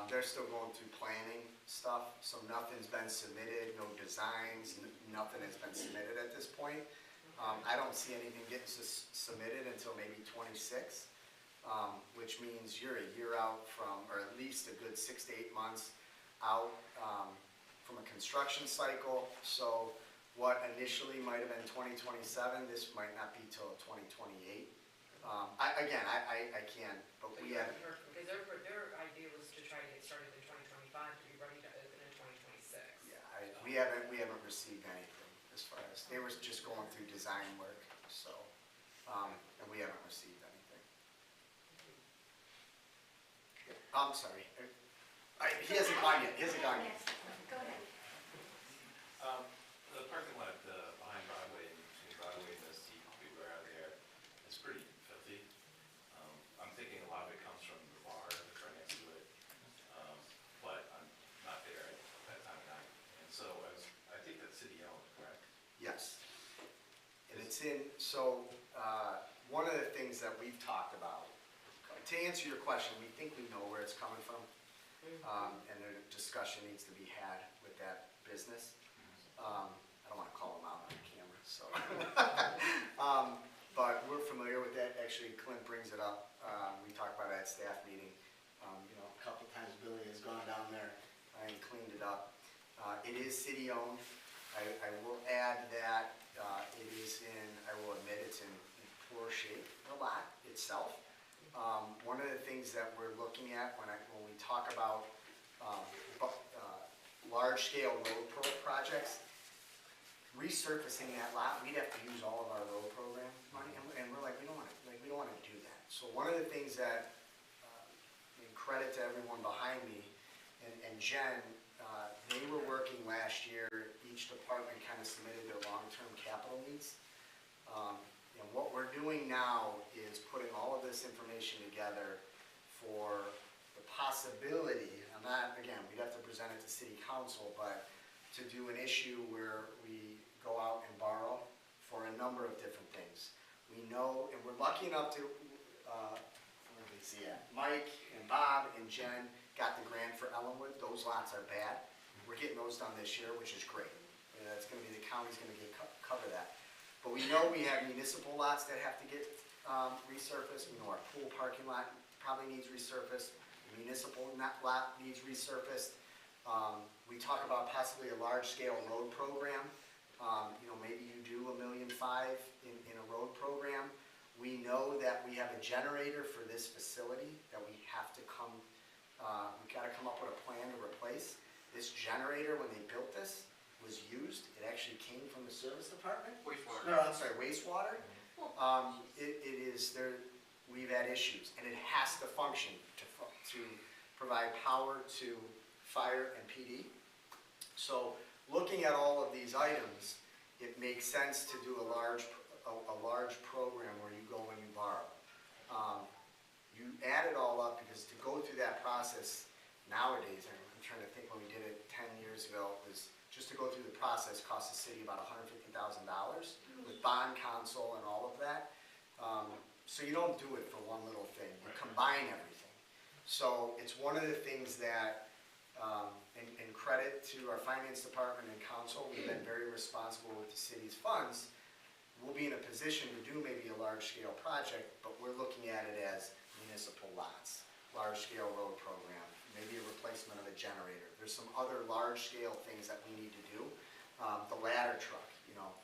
They're still going through planning stuff, so nothing's been submitted, no designs, nothing has been submitted at this point. I don't see anything getting submitted until maybe 26, which means you're a year out from, or at least a good 6 to 8 months out from a construction cycle. So what initially might have been 2027, this might not be till 2028. I can't, but we haven't. Because their idea was to try to get started in 2025 to be ready to open in 2026. Yeah, we haven't received anything as far as, they were just going through design work, so, and we haven't received anything. I'm sorry, he hasn't gone yet, Go ahead. The parking lot behind Broadway, between Broadway and the seafood bar out there, is pretty filthy. I'm thinking a lot of it comes from the bar that's right next to it, but I'm not there at that time of night. And so I think that's city owned, correct? Yes. And it's in, so, one of the things that we've talked about, to answer your question, we think we know where it's coming from. And a discussion needs to be had with that business. I don't wanna call them out on camera, so. But we're familiar with that. Actually, Clint brings it up. We talked about it at staff meeting. A couple times Billy has gone down there and cleaned it up. It is city owned. I will add that it is in, I will admit it's in poor shape, the lot itself. One of the things that we're looking at when we talk about large-scale road projects, resurfacing that lot, we'd have to use all of our road program money, and we're like, we don't want to do that. So one of the things that, and credit to everyone behind me, and Jen, they were working last year, each department kind of submitted their long-term capital needs. And what we're doing now is putting all of this information together for the possibility, we'd have to present it to city council, but to do an issue where we go out and borrow for a number of different things. We know, and we're lucky enough to, where did we see it? Mike and Bob and Jen got the grant for Ellenwood. Those lots are bad. We're getting those done this year, which is great. That's gonna be, the county's gonna cover that. But we know we have municipal lots that have to get resurfaced. We know our pool parking lot probably needs resurfaced. The municipal lot needs resurfaced. We talk about possibly a large-scale road program. Maybe you do $1.5 million in a road program. We know that we have a generator for this facility that we have to we gotta come up with a plan to replace. This generator, when they built this, was used. It actually came from the service department. Wastewater. No, I'm sorry, wastewater. It is there. We've had issues, and it has to function to provide power to fire and PD. So, looking at all of these items, it makes sense to do a large program where you go and you borrow. You add it all up because to go through that process nowadays, I'm trying to think when we did it 10 years ago, it was just to go through the process cost the city about $150,000 with bond counsel and all of that. So you don't do it for one little thing, you combine everything. So it's one of the things that, in credit to our finance department and council, we've been very responsible with the city's funds. We'll be in a position to do maybe a large-scale project, but we're looking at it as municipal lots, large-scale road program, maybe a replacement of a generator. There's some other large-scale things that we need to do. The ladder truck,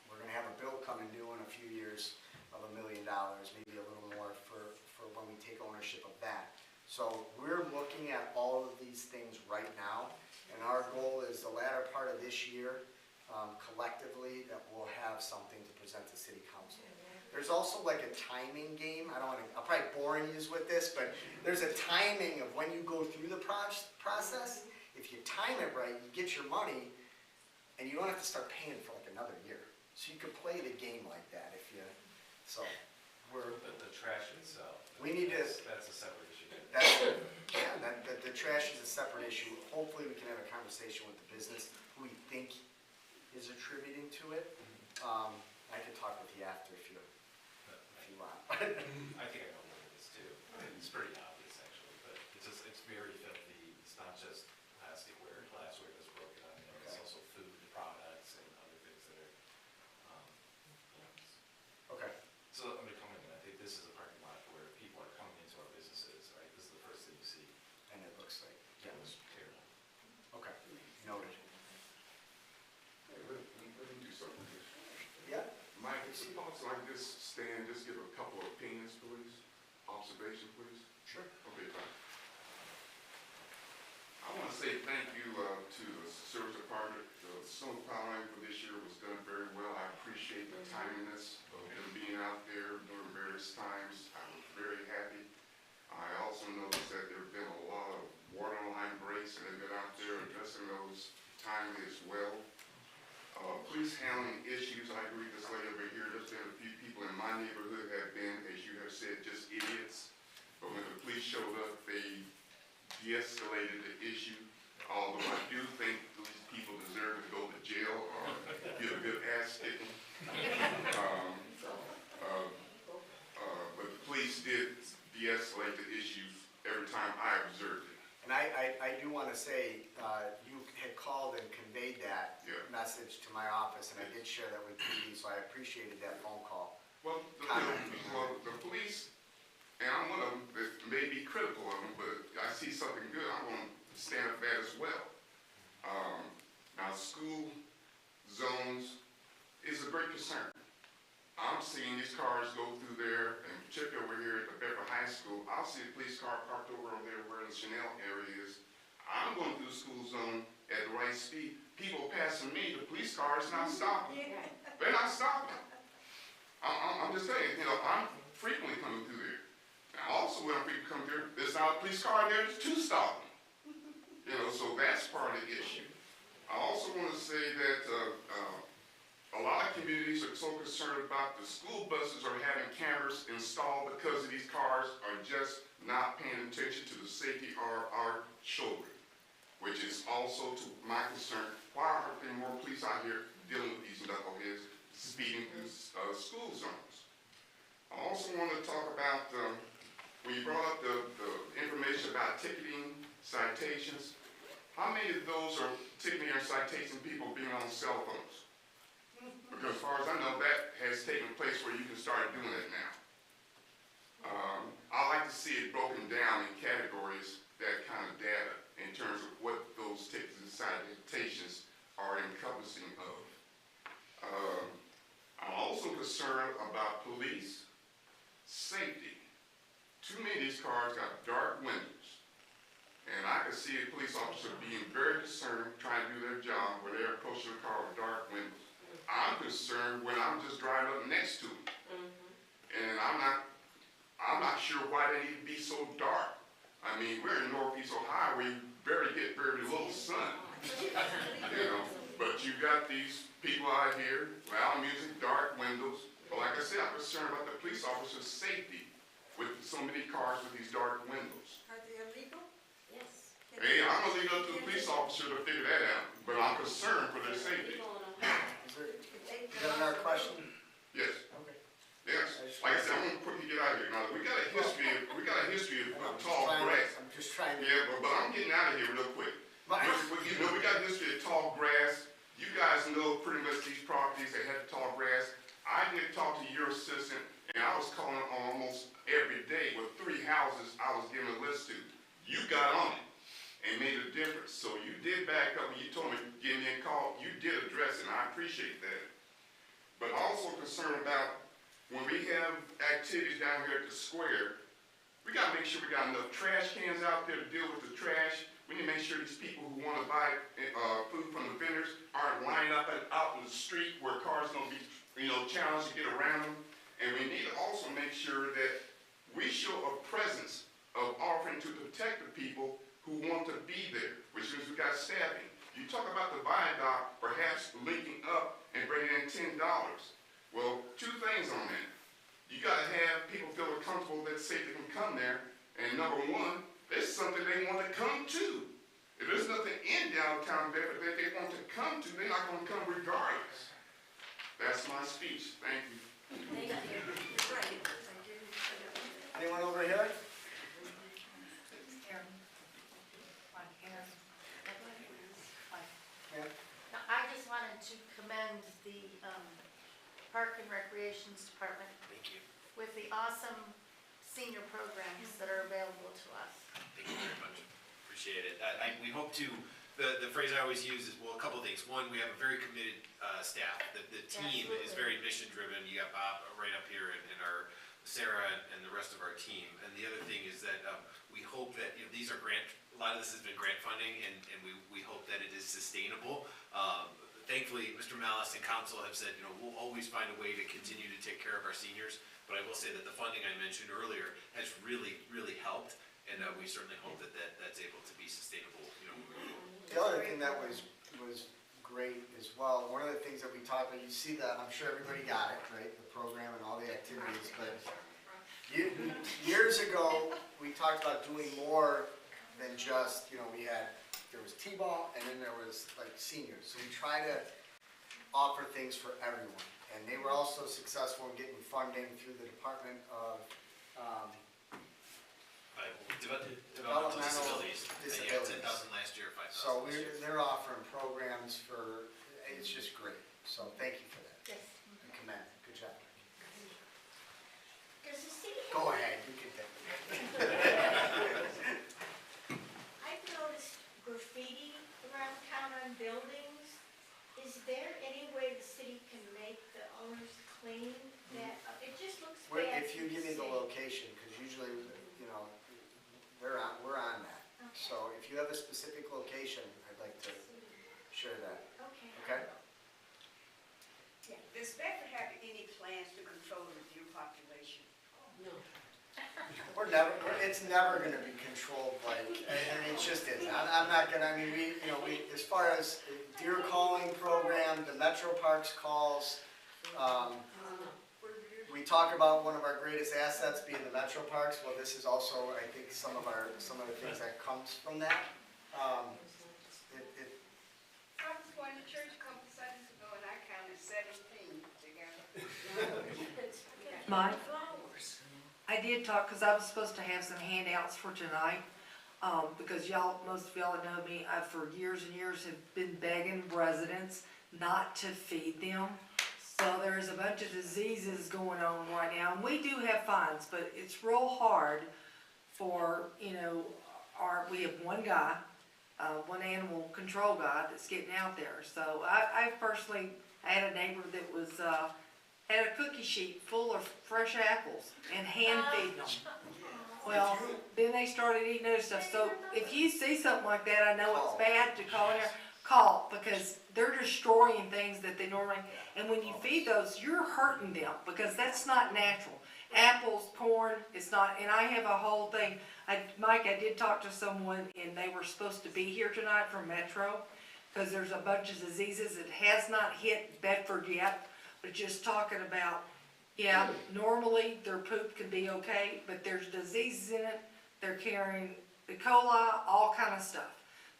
we're gonna have a bill coming due in a few years of $1 million, maybe a little more for when we take ownership of that. So we're looking at all of these things right now, and our goal is the latter part of this year, collectively, that we'll have something to present to city council. There's also like a timing game. I'll probably bore you with this, but there's a timing of when you go through the process. If you time it right, you get your money, and you don't have to start paying for like another year. So you could play the game like that if you, so we're. The trash itself. We need to. That's a separate issue. The trash is a separate issue. Hopefully we can have a conversation with the business who we think is attributing to it. I can talk with you after if you want. I think I know what it is too. It's pretty obvious actually, but it's very filthy. It's not just glassware that's broken on there. It's also food products and other things that are, Okay. So I'm gonna come in, and I think this is a parking lot where people are coming into our businesses, right? This is the first thing you see. And it looks like, It was terrible. okay, noted. Hey, let me do something here. Yeah? Mike, if some folks like this stand, just give a couple of opinions, please. Observation, please. Sure. Okay, fine. I want to say thank you to the service department. The snow plowing for this year was done very well. I appreciate the timeliness of them being out there during various times. I was very happy. I also noticed that there have been a lot of water line breaks, and they've been out there addressing those timely as well. Police handling issues, I agree with this lady over here. There's been a few people in my neighborhood have been, as you have said, just idiots. But when the police showed up, they de-escalated the issue. Although I do think these people deserve to go to jail or get a good ass kicking. But the police did de-escalate the issues every time I observed it. And I do want to say, you had called and conveyed that message to my office, and I did share that with PD, so I appreciated that phone call. Well, the police, and I'm one of them that may be critical of them, but I see something good, I want to stand up for that as well. Now, school zones is a great concern. I'm seeing these cars go through there, and particularly over here at the Bedford High School, I'll see a police car parked over there where the Chanel area is. I'm going through the school zone at the right speed. People passing me, the police car is not stopping. They're not stopping. I'm just saying, I'm frequently coming through there. Now, also when I'm frequently coming there, there's not a police car there to stop me. So that's part of the issue. I also want to say that a lot of communities are so concerned about the school buses are having cameras installed because of these cars are just not paying attention to the safety of our children, which is also to my concern. Why aren't there more police out here dealing with these knuckleheads speeding through school zones? I also want to talk about, when you brought up the information about ticketing, citations, how many of those are ticketing or citation people being on cell phones? Because as far as I know, that has taken place where you can start doing it now. I like to see it broken down in categories, that kind of data, in terms of what those tickets and citations are encompassing of. I'm also concerned about police safety. Too many of these cars got dark windows. And I can see a police officer being very concerned, trying to do their job, where they're approaching a car with dark windows. I'm concerned when I'm just driving up next to them. And I'm not sure why they need to be so dark. I mean, we're in Northeast Ohio where you barely get very little sun. But you got these people out here, loud music, dark windows. But like I said, I'm concerned about the police officer's safety with so many cars with these dark windows. Are they illegal? Yes. Hey, I'm gonna leave it up to the police officer to figure that out, but I'm concerned for their safety. Is that another question? Yes. Okay. Yes. Like I said, I'm gonna quickly get out of here. Now, we got a history of tall grass. I'm just trying to. Yeah, but I'm getting out of here real quick. We got a history of tall grass. You guys know pretty much these properties that had the tall grass. I did talk to your assistant, and I was calling almost every day with 3 houses I was giving a list to. You got on it and made a difference. So you did back up when you told me to give me a call. You did address it, and I appreciate that. But also concerned about when we have activities down here at the square, we gotta make sure we got enough trash cans out there to deal with the trash. We need to make sure these people who wanna buy, food from the vendors aren't lining up out in the street where cars gonna be, challenged to get around them. And we need to also make sure that we show a presence of offering to protect the people who want to be there, which means we got staffing. You talk about the viaduct perhaps linking up and bringing in $10. Well, two things on that. You gotta have people feel comfortable that say they can come there, and number one, there's something they want to come to. If there's nothing in downtown Bedford that they want to come to, they're not gonna come regardless. That's my speech, thank you. Anyone over here? Now, I just wanted to commend the Park and Recreations Department. Thank you. With the awesome senior programs that are available to us. Thank you very much. Appreciate it. We hope to, the phrase I always use is, well, a couple of things. One, we have a very committed staff. The team is very mission driven. You got Bob right up here and our Sarah and the rest of our team. And the other thing is that we hope that, these are a lot of this has been grant funding, and we hope that it is sustainable. Thankfully, Mr. Malice and council have said, we'll always find a way to continue to take care of our seniors. But I will say that the funding I mentioned earlier has really, really helped, and we certainly hope that that's able to be sustainable, moving forward. The other thing that was great as well, one of the things that we talked about, you see that, I'm sure everybody got it, right? The program and all the activities, but years ago, we talked about doing more than just, there was T-ball and then there was like seniors. So we try to offer things for everyone. And they were also successful in getting funding through the Department of Developmental disabilities. Yeah, 10,000 last year, 5,000. So they're offering programs for, it's just great. So thank you for that. Yes. I commend it. Good job. Does the city Go ahead, you can take it. I've noticed graffiti around town on buildings. Is there any way the city can make the owners clean that? It just looks bad. If you give me the to see. location, because usually, we're on that. Okay. So if you have a specific location, I'd like to share that. Okay. Okay? Does Bedford have any plans to control the deer population? No. It's never gonna be controlled like, it just isn't. I'm not gonna, we, as far as deer calling program, the Metro Parks calls, we talk about one of our greatest assets being the Metro Parks. Well, this is also, I think, some of the things that comes from that. I was going to church a couple Sundays ago and I counted 17 together. Mike? I did talk, because I was supposed to have some handouts for tonight, because most of y'all know me, I for years and years have been begging residents not to feed them. So there's a bunch of diseases going on right now, and we do have fines, but it's real hard for, we have one guy, one animal control guy that's getting out there. So I personally had a neighbor that was, had a cookie sheet full of fresh apples and hand feeding them. Well, then they started eating other stuff. So if you see something like that, I know it's bad to call because they're destroying things that they normally, and when you feed those, you're hurting them because that's not natural. Apples, corn, it's not, and I have a whole thing. Mike, I did talk to someone and they were supposed to be here tonight from Metro because there's a bunch of diseases. It has not hit Bedford yet, but just talking about, yeah, normally their poop can be okay, but there's diseases in it. They're carrying E. coli, all kind of stuff.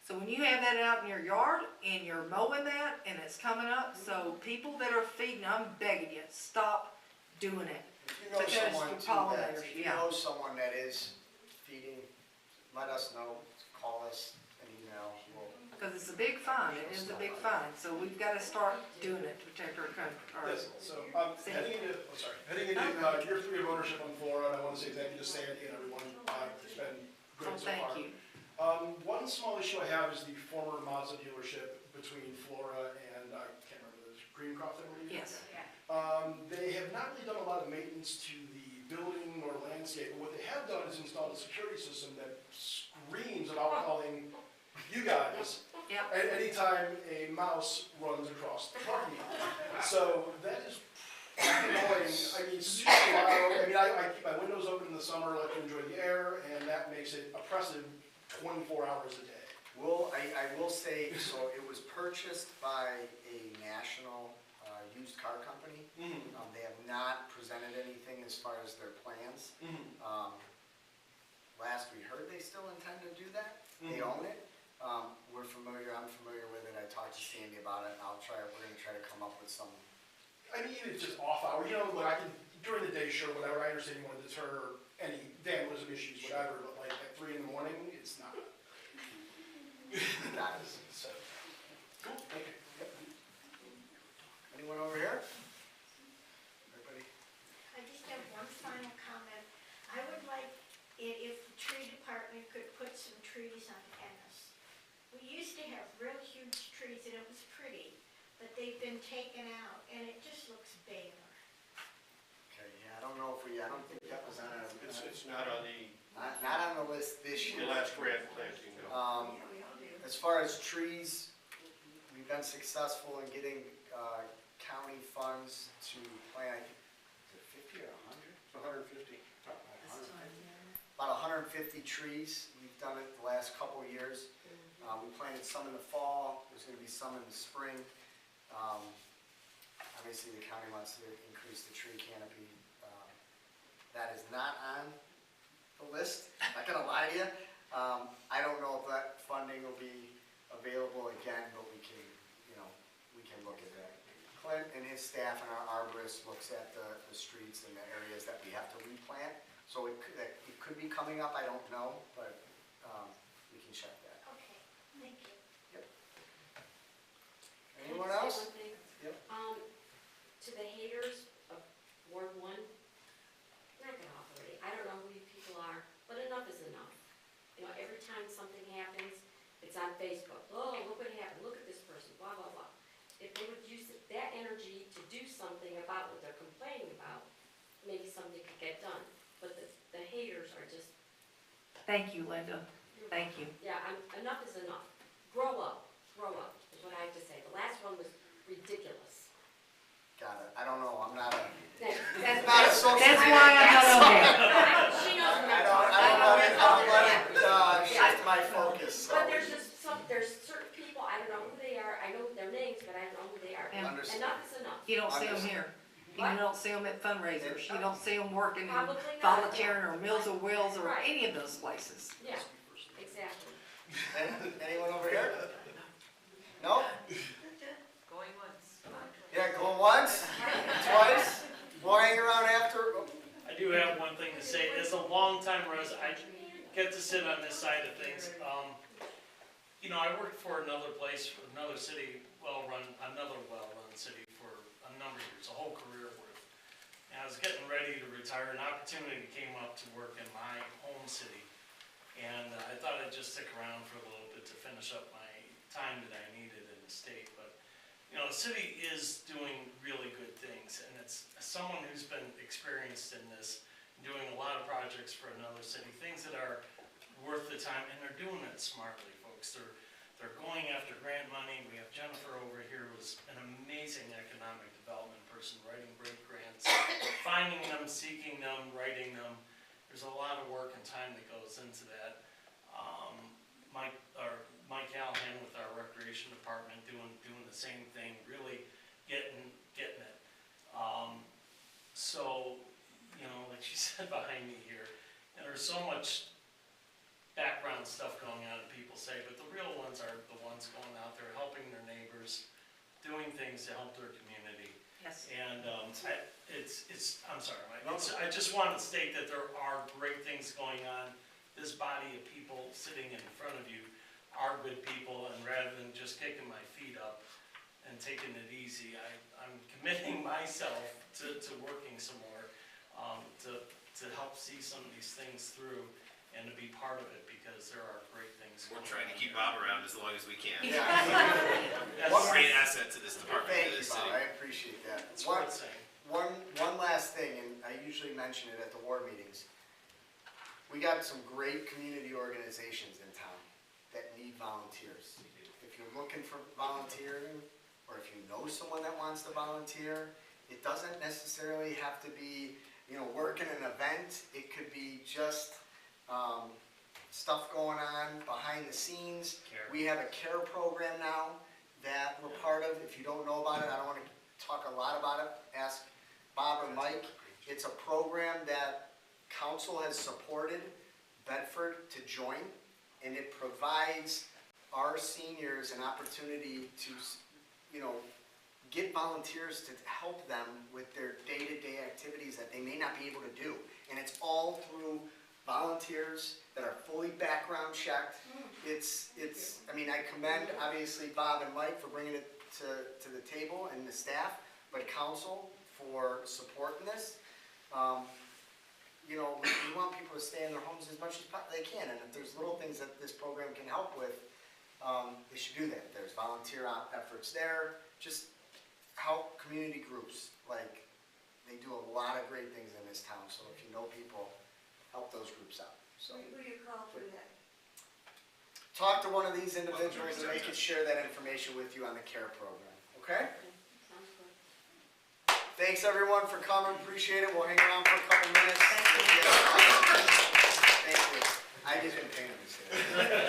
So when you have that out in your yard and you're mowing that and it's coming up, so people that are feeding, I'm begging you, stop doing it. If you know someone Because too pollinators, that, if you yeah. know someone that is feeding, let us know, call us, an email, Because it's a big fine, it is a big fine, so we've gotta start doing it to protect our country. Yes, so, heading into year 3 of ownership on Flora, I want to say thank you to Sandy and everyone, it's been great so far. Thank you. One small issue I have is the former Mazda dealership between Flora and, I can't remember, this Greencroft, I believe? Yes. They have not really done a lot of maintenance relates to the building or landscape. But what they have done is installed a security system that screams about calling you guys Yep. anytime a mouse runs across the parking lot. So that is annoying. I mean, super loud. I mean, I keep my windows open in the summer, let you enjoy the air, and that makes it oppressive 24 hours a day. Well, I will say, so it was purchased by a national used car company. They have not presented anything as far as their plans. Last we heard, they still intend to do that. They own it. We're familiar, I'm familiar with it. I talked to Sandy about it, and we're gonna try to come up with some. I mean, even if it's just off hour, you know, like I can, during the day, sure, whatever, I understand you want to deter any vandalism issues, whatever, but like at 3 in the morning, it's not. That is. So, cool, thank you. Yep. Anyone over here? Everybody? I just have one final comment. I would like it if the tree department could put some trees on Ennis. We used to have real huge trees and it was pretty, but they've been taken out and it just looks bare. Okay, yeah, I don't know if I don't think that was on our. It's not on the, Not on the list this year. the last grant planting, no. As far as trees, we've been successful in getting county funds to plant, is it 50 or 100? 150. About 150 trees. We've done it the last couple of years. We planted some in the fall, there's gonna be some in the spring. Obviously, the county wants to increase the tree canopy. That is not on the list, I'm not gonna lie to you. I don't know if that funding will be available again, but we can, we can look at that. Clint and his staff and our arborist looks at the streets and the areas that we have to replant. So it could be coming up, I don't know, but we can check that. Okay, thank you. Anyone else? Yep. To the haters of Ward 1, knock it off already. I don't know who you people are, but enough is enough. You know, every time something happens, it's on Facebook. Oh, look what happened, look at this person, blah, blah, blah. If they would use that energy to do something about what they're complaining about, maybe something could get done. But the haters are just. Thank you, Linda. Thank you. Yeah, enough is enough. Grow up is what I have to say. The last one was ridiculous. Got it. I don't know, I'm not a. That's Not a social That's media why I'm not on expert. there. She knows what I I'm don't let it Yeah. shift my focus, so. But there's certain people, I don't know who they are, I know their names, but I don't know who they are. And- Understood. Enough is enough. You don't see them Understood. here. You don't see them at fundraisers. You don't see them working and Probably not. volunteering or Meals on Wheels or Right. any of those places. Yeah, exactly. Anyone over here? No? Going once. Yeah, going once, twice, we'll hang around after. I do have one thing to say. As a longtime resident, I get to sit on this side of things. You know, I worked for another place, for another city, another well-run city for a number of years, a whole career worth. And I was getting ready to retire. An opportunity came up to work in my home city. And I thought I'd just stick around for a little bit to finish up my time that I needed in the state. But, you know, the city is doing really good things. And it's someone who's been experienced in this, doing a lot of projects for another city, things that are worth the time, and they're doing it smartly, folks. They're going after grant money. We have Jennifer over here, who's an amazing economic development person, writing great grants, finding them, seeking them, writing them. There's a lot of work and time that goes into that. Mike Callahan with our recreation department doing the same thing, really getting it. So, you know, like she said behind me here, and there's so much background stuff going on that people say, but the real ones are the ones going out there helping their neighbors, doing things to help their community. Yes. And I'm sorry, Mike. I just want to state that there are great things going on. This body of people sitting in front of you are good people, and rather than just kicking my feet up and taking it easy, I'm committing myself to working some more, to help see some of these things through and to be part of it, because there are great things We're going trying to on. keep Bob around as long as we can. Yeah. That's a great asset to this department, Thank to you, this Bob, city. I appreciate that. It's worth saying. one last thing, and I usually mention it at the ward meetings. We got some great community organizations in town that need volunteers. If you're looking for volunteering, or if you know someone that wants to volunteer, it doesn't necessarily have to be, working an event. It could be just, stuff going on behind the scenes. We have a care program now that we're part of. If you don't know about it, I don't want to talk a lot about it. Ask Bob or Mike. It's a program that council has supported Bedford to join, and it provides our seniors an opportunity to, get volunteers to help them with their day-to-day activities that they may not be able to do. And it's all through volunteers that are fully background checked. I commend obviously Bob and Mike for bringing it to the table and the staff, but council for supporting this. We want people to stay in their homes as much as they can, and if there's little things that this program can help with, they should do that. There's volunteer efforts there. Just help community groups. They do a lot of great things in this town, so if you know people, help those groups out. So Who do you call for that? talk to one of these individuals and they can share that information with you on the care program, okay? Sounds good. Thanks everyone for coming, appreciate it. We'll hang around for a couple minutes. Thank you. I just didn't pay them to say that.